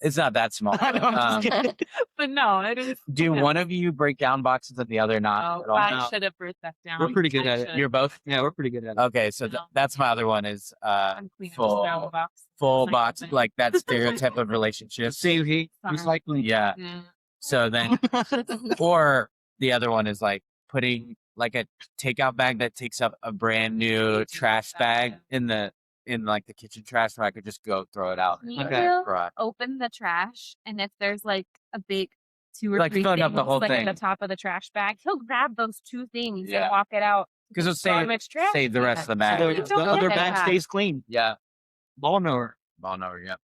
It's not that small. I know, I'm just kidding. But no, it is. Do no. one of you break down boxes and the other not Oh, at all? I No. should have wrote that down. We're pretty good I at it. should. You're both? Yeah, we're pretty good at it. Okay, so No. that's my other one is I'm cleaning full- just the box. full Recycle box, bin. like that stereotype of relationship. Save heat, Sorry. recycling. Yeah. Yeah. So then, or the other one is like putting like a takeout bag that takes up a brand new trash bag in like the kitchen trash where I could just go throw it out. in You the Okay. will garage. open the trash, and if there's like a big 2 or Like 3 filling things up the whole like thing. at the top of the trash bag, he'll grab those 2 things Yeah. and walk it out. Because it'll throw 'em in trash save the rest of the can. bag. So Yeah. the other bag stays clean. Yeah. Ball knower. Oh no, yeah.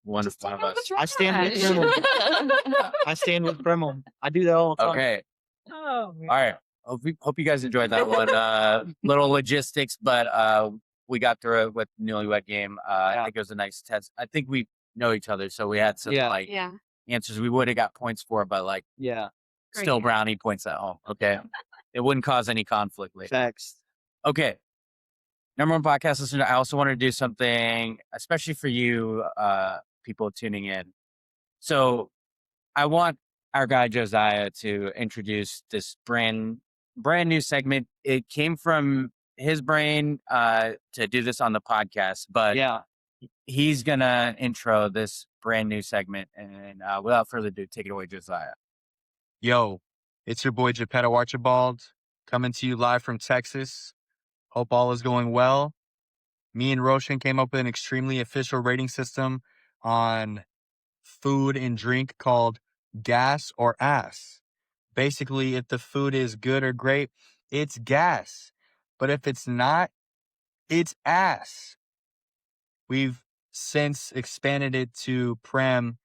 One Just of take out the us. I stand with trash. Premal. I stand with Premal. I do that all the time. Okay. Oh, All right. Hope you guys enjoyed that one. Little logistics, but we got through it with Newlywed Game. I Yeah. think it was a nice test. I think we know each other, so we had some Yeah. like yeah. answers we would have got points for, but like Yeah. Great. still brownie points at home. Okay. It wouldn't cause any conflict later. Facts. Okay. Number one podcast listener, I also want to do something, especially for you people tuning in. So I want our guy Josiah to introduce this brand new segment. It came from his brain to do this on the podcast, but Yeah. he's gonna intro this brand new segment. And without further ado, take it away, Josiah. Yo, it's your boy Geppetto Archibald coming to you live from Texas. Hope all is going well. Me and Roshan came up with an extremely official rating system on food and drink called gas or ass. Basically, if the food is good or great, it's gas. But if it's not, it's ass. We've since expanded it to Prem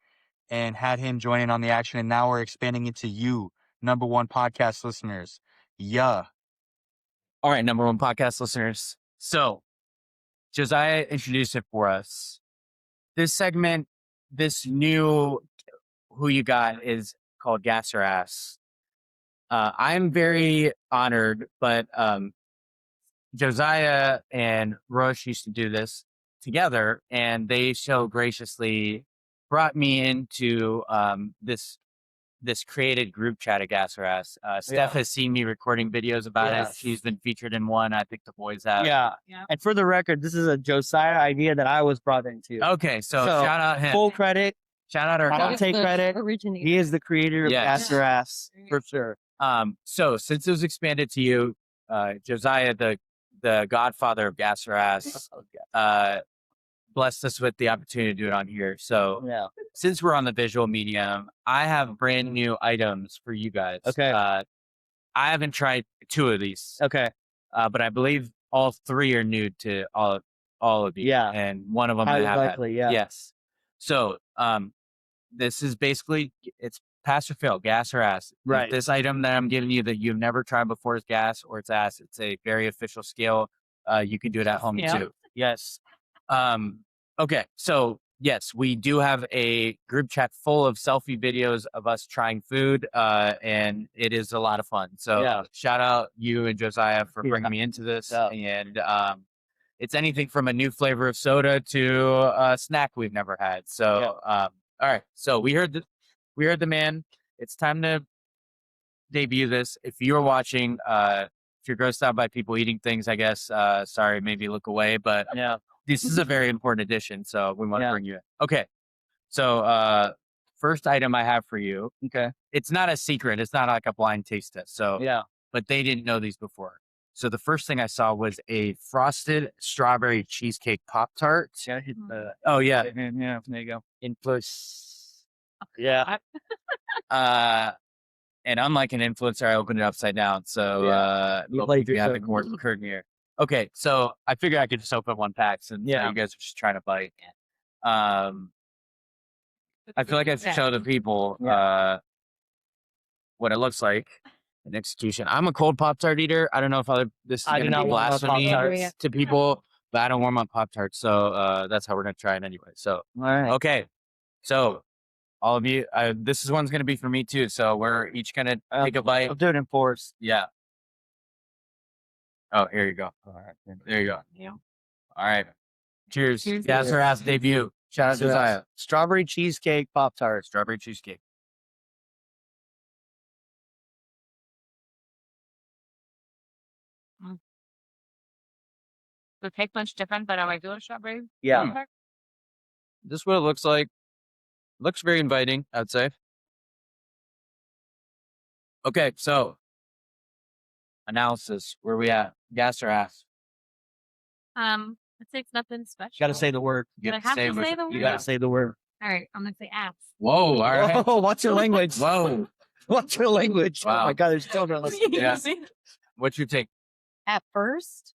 and had him join in on the action. And now we're expanding it to you, number one podcast listeners. Yeah. All right, number one podcast listeners. So Josiah introduced it for us. This segment, this new Who You Got is called Gas or Ass. I'm very honored, but Josiah and Rush used to do this together, and they so graciously brought me into this created group chat at Gas or Ass. Steph has seen me recording videos about it. Yes. She's been featured in one. I think the boys have. Yeah. Yeah. And for the record, this is a Josiah idea that I was brought into. Okay, so So, shout out him. Full credit. Shout out our I guy. don't take credit. Originator. He is the creator of Yes. Gas or Ass, for sure. So since it was expanded to you, Josiah, the godfather of Gas or Ass, blessed us with the opportunity to do it on here. So Yeah. since we're on the visual medium, I have brand new items for you guys. Okay. I haven't tried 2 of these, Okay. but I believe all 3 are new to all of you. Yeah. And one of them I Highly have had. likely, yeah. Yes. So this is basically, it's pass or fail, gas or ass. If Right. this item that I'm giving you that you've never tried before is gas or it's ass. It's a very official scale. you can do it at home too. Yes. Okay, so yes, we do have a group chat full of selfie videos of us trying food, and it is a lot of fun. So shout out you and Josiah for bringing me into this. And it's anything from a new flavor of soda to a snack we've never had. So all right, so we heard the man. It's time to debut this. If you're watching, if you're grossed out by people eating things, I guess, sorry, maybe look away, but this is a very important addition, so we want to bring you in. Okay, so first item I have for you. Okay. It's not a secret. It's not like a blind taste test. So but they didn't know these before. So the first thing I saw was a frosted strawberry cheesecake Pop-Tart. Oh yeah, Yeah. There you go. Influence. Yeah. And unlike an influencer, I opened it upside down. So hopefully you have the curtain here. Okay, so I figured I could just open one pack since you guys are just trying to bite. I feel like I should show the people what it looks like in execution. I'm a cold Pop-Tart eater. I don't know if this is going to be blasphemy to people, but I don't warm up Pop-Tarts. So that's how we're going to try it anyway. So, okay. So all of you, this one's going to be for me too. So we're each going to take a bite. I'll do it in fours. Yeah. Oh, here you go. All right. There you go. Yeah. All right. Cheers. Gas or ass debut. Shout out to Josiah. Strawberry cheesecake Pop-Tart. Strawberry cheesecake. The cake much different than a regular strawberry? Yeah. This is what it looks like. Looks very inviting, I'd say. Okay, so analysis. Where we at? Gas or ass? I'd say it's nothing special. You gotta say the word. Do I have to say the word? You gotta say the word. All right, I'm gonna say ass. Whoa, all right. Whoa, what's your language? Whoa. What's your language? Wow. Oh my God, there's children listening. Yeah. What's your take? At first,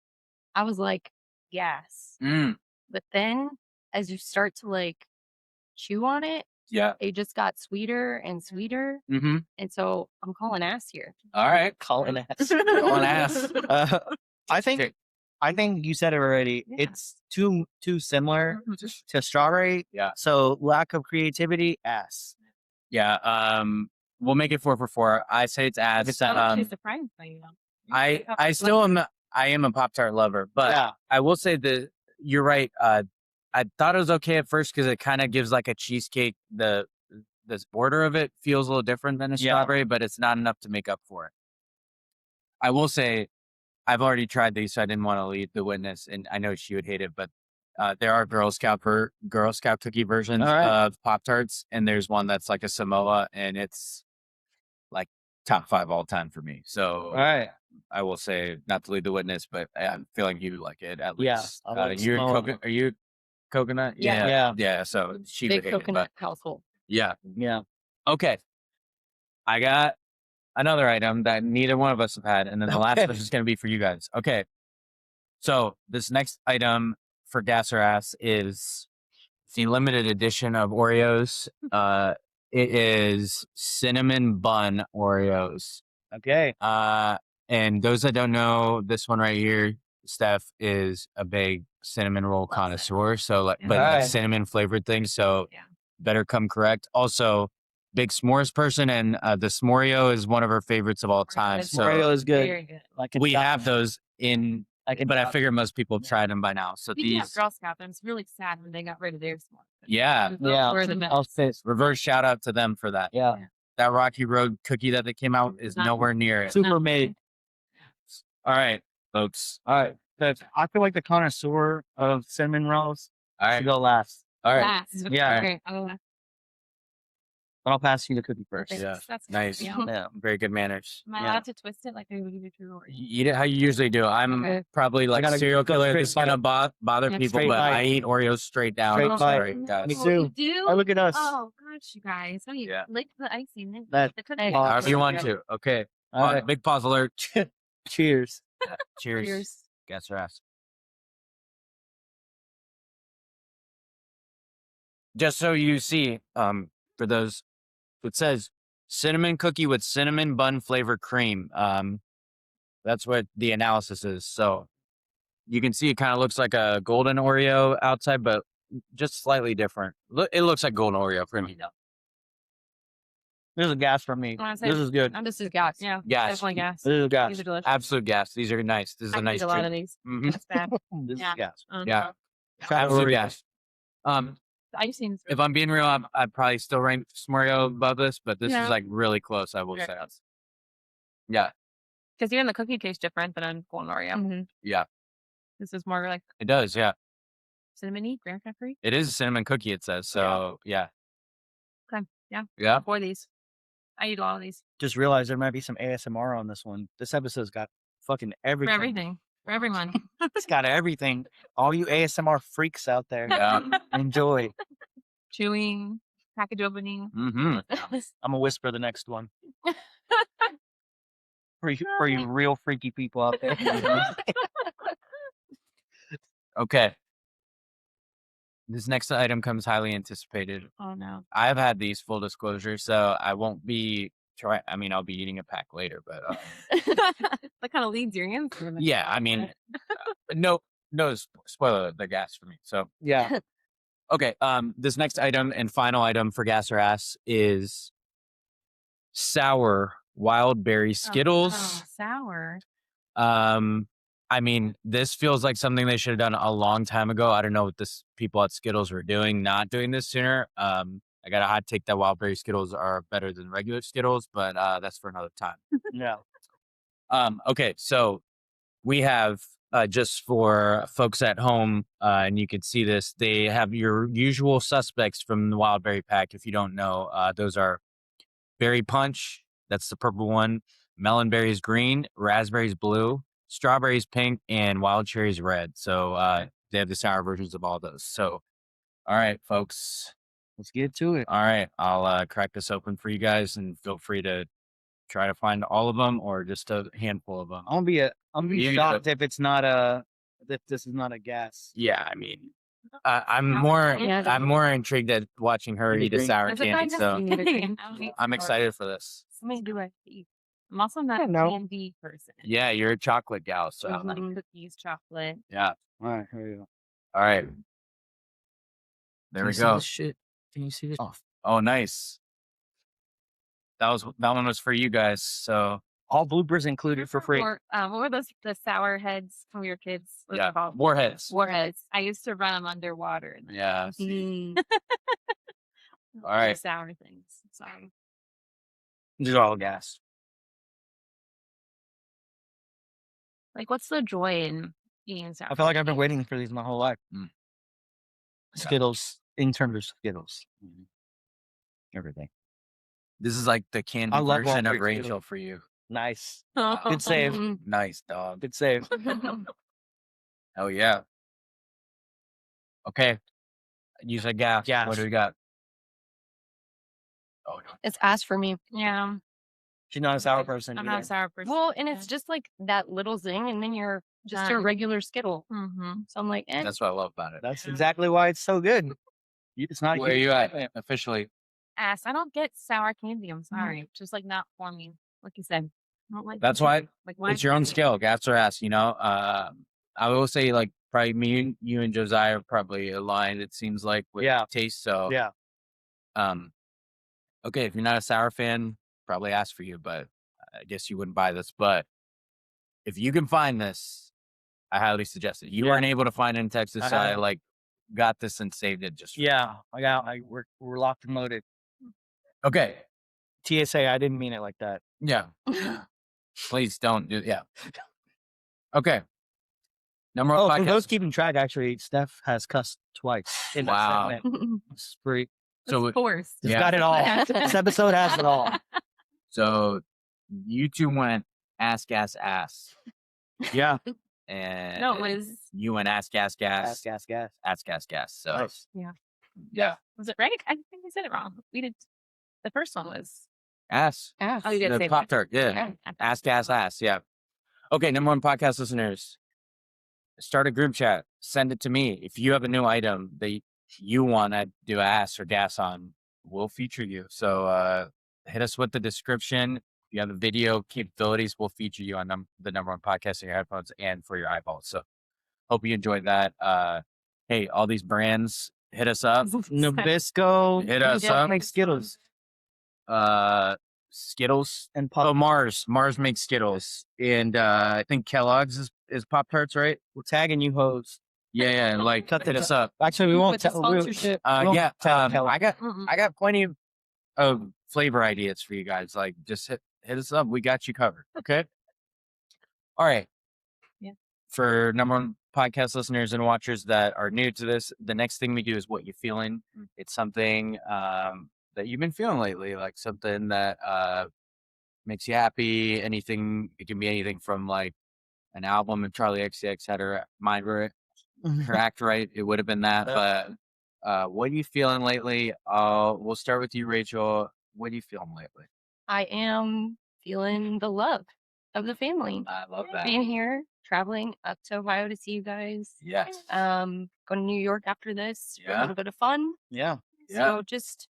I was like, gas. But then as you start to like chew on it, it just got sweeter and sweeter. And so I'm calling ass here. All right. Calling ass. Calling ass. I think you said it already. Yeah. It's too similar to strawberry. Yeah. So lack of creativity, ass. Yeah. We'll make it 4 for 4. I say it's ass. I'm actually surprised by you. I still am. I am a Pop-Tart lover, but I will say that you're right. I thought it was okay at first because it kind of gives like a cheesecake. This border of it feels a little different than a strawberry, but it's not enough to make up for it. I will say I've already tried these, so I didn't want to lead the witness, and I know she would hate it, but there are Girl Scout cookie versions of Pop-Tarts, and there's one that's like a Samoa, and it's like top 5 all time for me. So I will say, not to lead the witness, but I'm feeling you like it at least. I like Are you coconut? Yeah. So she Big would hate coconut it, household. Yeah. okay. I got another item that neither one of us have had, and then the last one is going to be for you guys. Okay. So this next item for gas or ass is the limited edition of Oreos. It is cinnamon bun Oreos. Okay. And those that don't know, this one right here, Steph, is a big cinnamon roll connoisseur. So like cinnamon flavored things. So better come correct. Also, big s'mores person, and the s'moreo is one of her favorites of all time. So Oreo is good. Very good. Like we have those in, but I figure most people have tried them by now. So Speaking of Girl Scout, I'm really sad when they got rid of their s'mores. yeah, Those were the best. reverse shout out to them for that. Yeah. That Rocky Road cookie that they came out is nowhere near it. Super made. All right, folks. All right. I feel like the connoisseur of cinnamon rolls should go last. All right. Last. Yeah. Okay, I'll go last. But I'll pass you the cookie first. Yeah. That's Nice. Yeah. Very good manners. Am I allowed to twist it like they would do to Oreo? You eat it how you usually do. I'm probably like a serial killer that's gonna bother people, but I eat Oreos straight down. Straight I'm sorry, bite. guys. Me Oh, too. you do? Oh, look at us. Oh gosh, you guys. No, you lick the icing. Then That- the cookie. However you want to. Okay. All right. Big pause alert. Cheers. Cheers. Gas or ass. Just so you see, for those, it says cinnamon cookie with cinnamon bun flavor cream. That's what the analysis is. So You can see it kind of looks like a golden Oreo outside, but just slightly different. It looks like golden Oreo for me. This is gas for me. Honestly, This is good. This is gas. Yeah, Gas. definitely gas. This is gas. These are delicious. Absolute gas. These are nice. This is I a can nice eat a lot treat. of these. Mhm. That's bad. This Yeah. is gas. Yeah. Try it Absolute over gas. I've seen. If I'm being real, I'd probably still rank Smorgasbord above this, but this Yeah. is like really close, I will Very say. close. Yeah. Because even the cookie tastes different than a golden Oreo. Yeah. This is more like It does. Yeah. cinnamony, graham peppery. It is a cinnamon cookie, it says. So, yeah. Okay. Yeah. Yeah. 4 of these. I eat all of these. Just realized there might be some ASMR on this one. This episode's got fucking For everything. everything. For everyone. It's got everything. All you ASMR freaks out there, Yeah. enjoy. Chewing, package opening. Mm-hmm. I'm gonna whisper the next one for you real freaky people out there. Okay. This next item comes highly anticipated. Oh no. I've had these, full disclosure, so I won't be I'll be eating a pack later, but That kind of leads your answer. yeah, I mean, no spoiler the gas for me. So Yeah. okay, this next item and final item for gas or ass is sour wild berry Skittles. Oh, sour. I mean, this feels like something they should have done a long time ago. I don't know what this people at Skittles were doing, not doing this sooner. I got a hot take that wild berry Skittles are better than regular Skittles, but that's for another time. Yeah. Okay, so we have just for folks at home, and you can see this, they have your usual suspects from the wild berry pack. If you don't know, those are berry punch, that's the purple one, melon berries green, raspberries blue, strawberries pink, and wild cherries red. So they have the sour versions of all those. So, all right, folks. Let's get to it. All right, I'll crack this open for you guys, and feel free to try to find all of them or just a handful of them. I'm gonna be You shocked if it's not if this is not a gas. Yeah, I mean, I'm more intrigued at watching her You eat a agree? sour There's a candy. So I'm excited for this. Somebody do I eat? I'm also not a No. candy person. Yeah, you're a chocolate gal. So I like cookies, chocolate. yeah. All right, here we go. All right. There we go. Shit. Can you see this? Oh, nice. That one was for you guys. So All bloopers included for free. Or, what were those, the sour heads when we were kids? What were yeah, they called? warheads. Warheads. I used to run them underwater. And Yeah. all right. sour things. Sorry. These are all gas. Like, what's the joy in eating sour? I feel like I've been waiting for these my whole life. Mm. Skittles, in terms of Skittles. Everything. This is like the candy I love version of Walmart Rachel for you. Nice. Oh. Good save. Nice, dog. Good save. Oh yeah. Okay. You said gas. Gas. What do we got? Oh no. It's ass for me. Yeah. She's not a sour person. I'm either. not a sour person. Well, and it's just like that little zing, and then you're just a Done. regular Skittle. Mm-hmm. So I'm like, eh. That's what I love about it. That's exactly why it's so good. It's not. Where are you at officially? Ass. I don't get sour candy. I'm sorry. It's just like not for me. Like you said. I don't like That's it. why Like why it's your own skill, gas or ass, you know. I will say like probably me, you and Josiah are probably aligned, it seems like, with Yeah. taste. So Yeah. Okay, if you're not a sour fan, probably ask for you, but I guess you wouldn't buy this. But if you can find this, I highly suggest it. You Yeah. weren't able to find it in Texas, I so I have. like got this and saved it just for you. Yeah. We're locked and loaded. Okay. TSA. I didn't mean it like that. Yeah. Please don't do yeah. Okay. Number Oh, one for podcast. those keeping track, actually, Steph has cussed twice in that Wow. segment. It's free. So forced. It's Yeah. got it all. This episode has it all. So you two went ass gas ass. Yeah. And No, it was you went ass gas gas. Gas. Ass gas gas. So Nice. yeah. was it right? I think we said it wrong. We did the first one was Ass. ass. oh you did The say Pop that. Tart, yeah. Ask gas ass, yeah. Okay, number one podcast listeners. Start a group chat. Send it to me. If you have a new item that you want to do ass or gas on, we'll feature you. So hit us with the description. If you have the video capabilities, we'll feature you on the number one podcast in your headphones and for your eyeballs. So hope you enjoyed that. Hey, all these brands, hit us up. Nabisco. Hit us up. Make Skittles. Skittles And Pop. Oh, Mars makes Skittles, and I think Kellogg's is Pop Tarts, right? We're tagging you hoes. Yeah, like hit us up. Actually, we won't With the tell. sponsorship. Yeah, tag Kellogg. I got plenty of flavor ideas for you guys. Like, just hit us up. We got you covered. Okay. All right. Yeah. For number one podcast listeners and watchers that are new to this, the next thing we do is what you feeling. It's something that you've been feeling lately, like something that makes you happy. Anything. It can be anything from like an album of Charlie XCX had her mind correct, right? It would have been that. But what are you feeling lately? We'll start with you, Rachel. What are you feeling lately? I am feeling the love of the family. I love that. Being here, traveling up to Ohio to see you guys. Yes. Going to New York after this for a Yeah. little bit of fun. Yeah. So just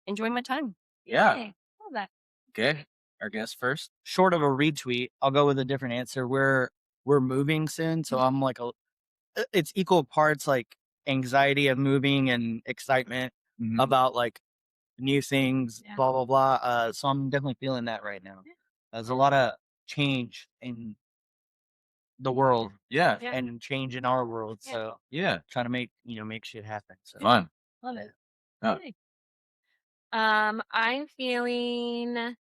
enjoy my time. Yeah. Yay. Love that. Okay. Our guest first. Short of a retweet, I'll go with a different answer. We're moving soon, so I'm like it's equal parts like anxiety of moving and excitement about like new things, Yeah. blah blah blah. So I'm definitely feeling that right now. There's a lot of change in the world Yeah. Yeah. and change in our world. Yeah. So Yeah. trying to make shit happen. So Fun. Love it. Oh. Okay. I'm feeling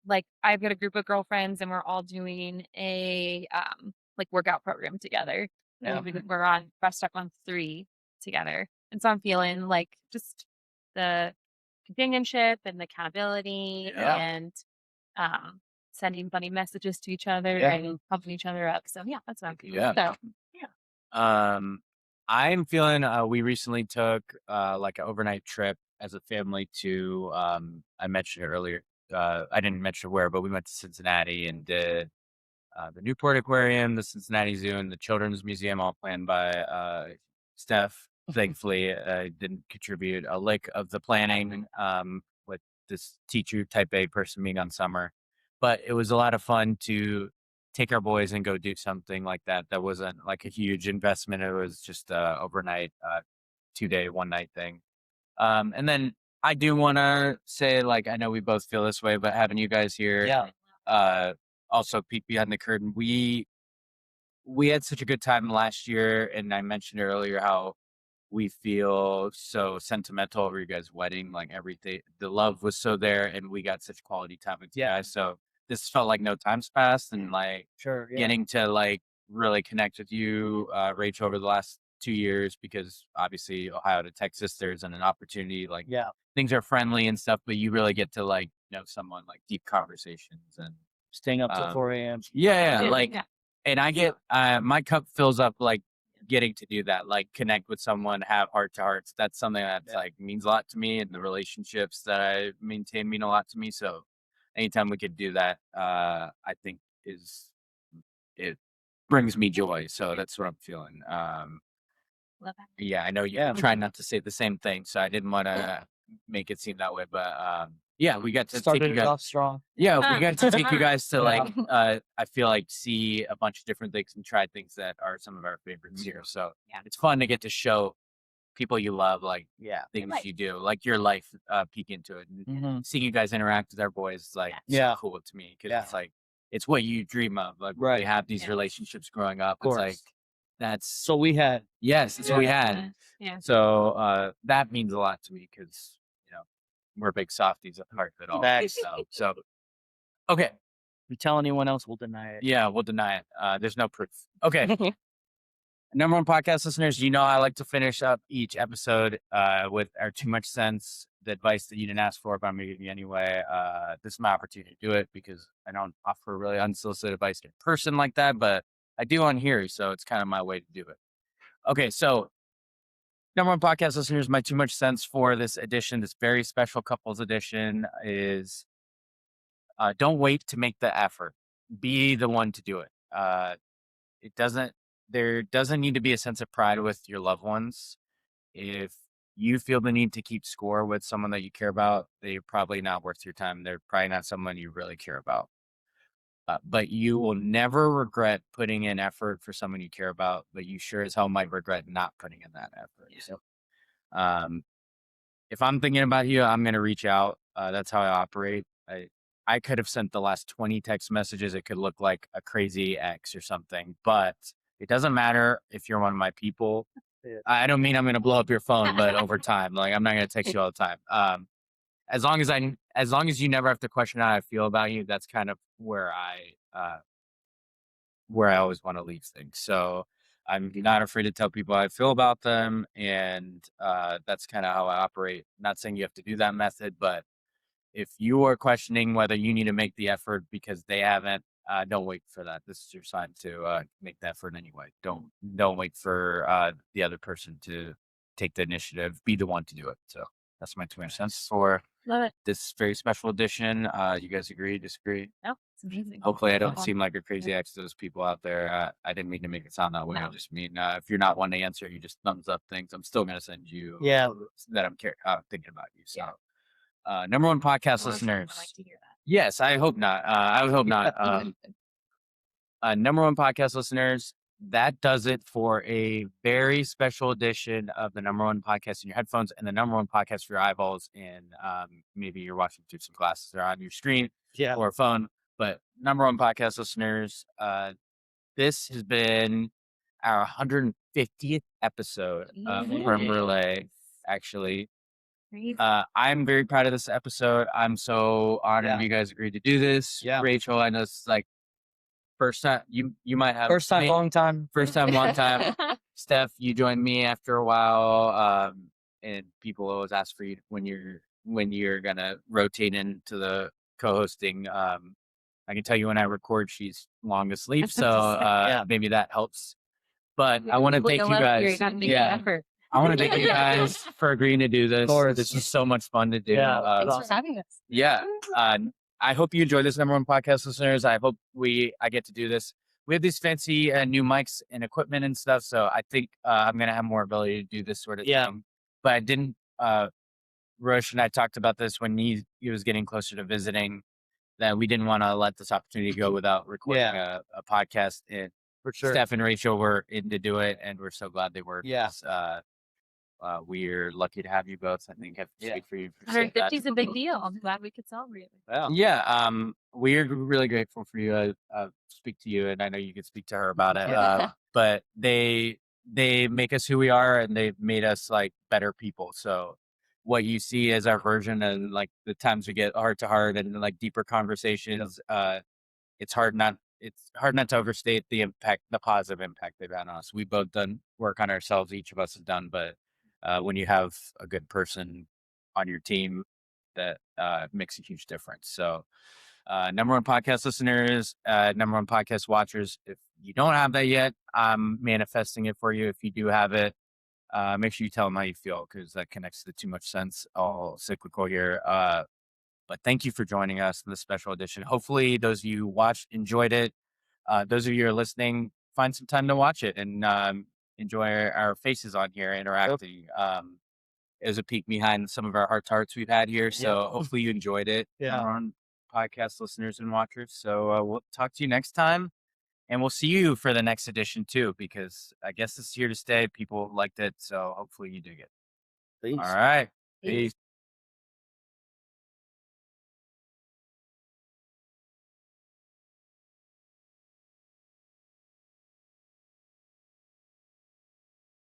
like I've got a group of girlfriends and we're all doing a like workout program together. Yeah. We're on Breast Up Month 3 together. And so I'm feeling like just the companionship and the accountability Yeah. and sending funny messages to each other Yeah. and pumping each other up. So yeah, that's what I'm feeling. Yeah. So I'm feeling we recently took like an overnight trip as a family to I mentioned it earlier. I didn't mention where, but we went to Cincinnati and did the Newport Aquarium, the Cincinnati Zoo, and the Children's Museum, all planned by Steph. Thankfully, I didn't contribute a lick of the planning with this teacher type A person being on summer. But it was a lot of fun to take our boys and go do something like that. That wasn't like a huge investment. It was just a overnight, 2-day, 1-night thing. And then I do want to say, like, I know we both feel this way, but having you guys here, also peek behind the curtain. We had such a good time last year, and I mentioned earlier how we feel so sentimental over you guys' wedding. Like everything, the love was so there, and we got such quality time with you guys. So this felt like no time's passed, and like getting to like really connect with you, Rachel, over the last 2 years, because obviously Ohio to Texas, there's an opportunity. Like things are friendly and stuff, but you really get to like know someone, like deep conversations and staying up till 4 a.m. And I get my cup fills up like getting to do that, like connect with someone, have heart to hearts. That's something that's like means a lot to me, and the relationships that I maintain mean a lot to me. So anytime we could do that, I think it brings me joy. So that's what I'm feeling. love that. Yeah, I know you're trying not to say the same thing, so I didn't want to make it seem that way. But yeah, we got to Started take you it guys off strong. Yeah, we got to take you guys to like I feel like see a bunch of different things and try things that are some of our favorites here. So it's fun to get to show people you love like things you do, like your life, peek into it. And seeing you guys interact with our boys is like so cool to me, because it's like it's what you dream of. Like we have these relationships growing up. It's like that's So we had that's what we had. Yeah. So that means a lot to me, because we're big softies at heart at all. Facts. So okay. If you tell anyone else, we'll deny it. Yeah, we'll deny it. There's no proof. Okay. Number one podcast listeners, I like to finish up each episode with our too much sense, the advice that you didn't ask for, but I'm going to give you anyway. This is my opportunity to do it, because I don't offer really unsolicited advice to a person like that, but I do on here, so it's kind of my way to do it. Okay, so number one podcast listeners, my too much sense for this edition, this very special couples edition, is don't wait to make the effort. Be the one to do it. There doesn't need to be a sense of pride with your loved ones. If you feel the need to keep score with someone that you care about, they're probably not worth your time. They're probably not someone you really care about. but you will never regret putting in effort for someone you care about, but you sure as hell might regret not putting in that effort. So, if I'm thinking about you, I'm going to reach out. That's how I operate. I could have sent the last 20 text messages. It could look like a crazy ex or something, but it doesn't matter if you're one of my people. I don't mean I'm going to blow up your phone, but over time, like I'm not going to text you all the time. As long as you never have to question how I feel about you, that's kind of where I always want to leave things. So I'm not afraid to tell people how I feel about them, and that's kind of how I operate. Not saying you have to do that method, but if you are questioning whether you need to make the effort because they haven't, don't wait for that. This is your sign to make the effort anyway. Don't wait for the other person to take the initiative. Be the one to do it. So that's my 2 cents for Love it. this very special edition. You guys agree, disagree? No, it's amazing. Hopefully I don't seem like a crazy ex to those people out there. I didn't mean to make it sound that way. No. I just mean if you're not one to answer, you just thumbs up things. I'm still going to send you that I'm thinking about you. So number one podcast listeners. I like to hear that. Yes, I hope not. I would hope not. Number one podcast listeners, that does it for a very special edition of the number one podcast in your headphones and the number one podcast for your eyeballs. And maybe you're watching through some glasses or on your screen or a phone. But number one podcast listeners, this has been our 150th episode of Creme Brulee, actually. I'm very proud of this episode. I'm so honored you guys agreed to do this. Rachel, I know it's like first time you might have First time, long time. First time, long time. Steph, you joined me after a while. And people always ask for you when you're gonna rotate into the co-hosting. I can tell you when I record, she's long asleep, so maybe that helps. But I want to thank you guys. I want to thank you guys for agreeing to do this. This is so much fun to do. Thanks for having us. Yeah. I hope you enjoy this, number one podcast listeners. I hope I get to do this. We have these fancy new mics and equipment and stuff, so I think I'm going to have more ability to do this sort of thing. But I didn't, Rosh and I talked about this when he was getting closer to visiting, that we didn't want to let this opportunity go without recording a podcast. And For sure. Steph and Rachel were in to do it, and we're so glad they were. We're lucky to have you both. I think I have to speak for you. 150 is a big deal. I'm glad we could celebrate it. We're really grateful for you. I speak to you, and I know you can speak to her about it. But they make us who we are, and they've made us like better people. So what you see as our version, and like the times we get heart to heart and like deeper conversations, it's hard not to overstate the impact, the positive impact they've had on us. We've both done work on ourselves, each of us has done, but when you have a good person on your team, that makes a huge difference. So number one podcast listeners, number one podcast watchers, if you don't have that yet, I'm manifesting it for you. If you do have it, make sure you tell them how you feel, because that connects to Too Much Sense, all cyclical here. But thank you for joining us in this special edition. Hopefully those of you who watched enjoyed it. Those of you who are listening, find some time to watch it and enjoy our faces on here interacting. It was a peek behind some of our hearts we've had here. So hopefully you enjoyed it. On podcast listeners and watchers. So we'll talk to you next time. And we'll see you for the next edition too, because I guess it's here to stay. People liked it. So hopefully you dig it. Peace. All right. Peace.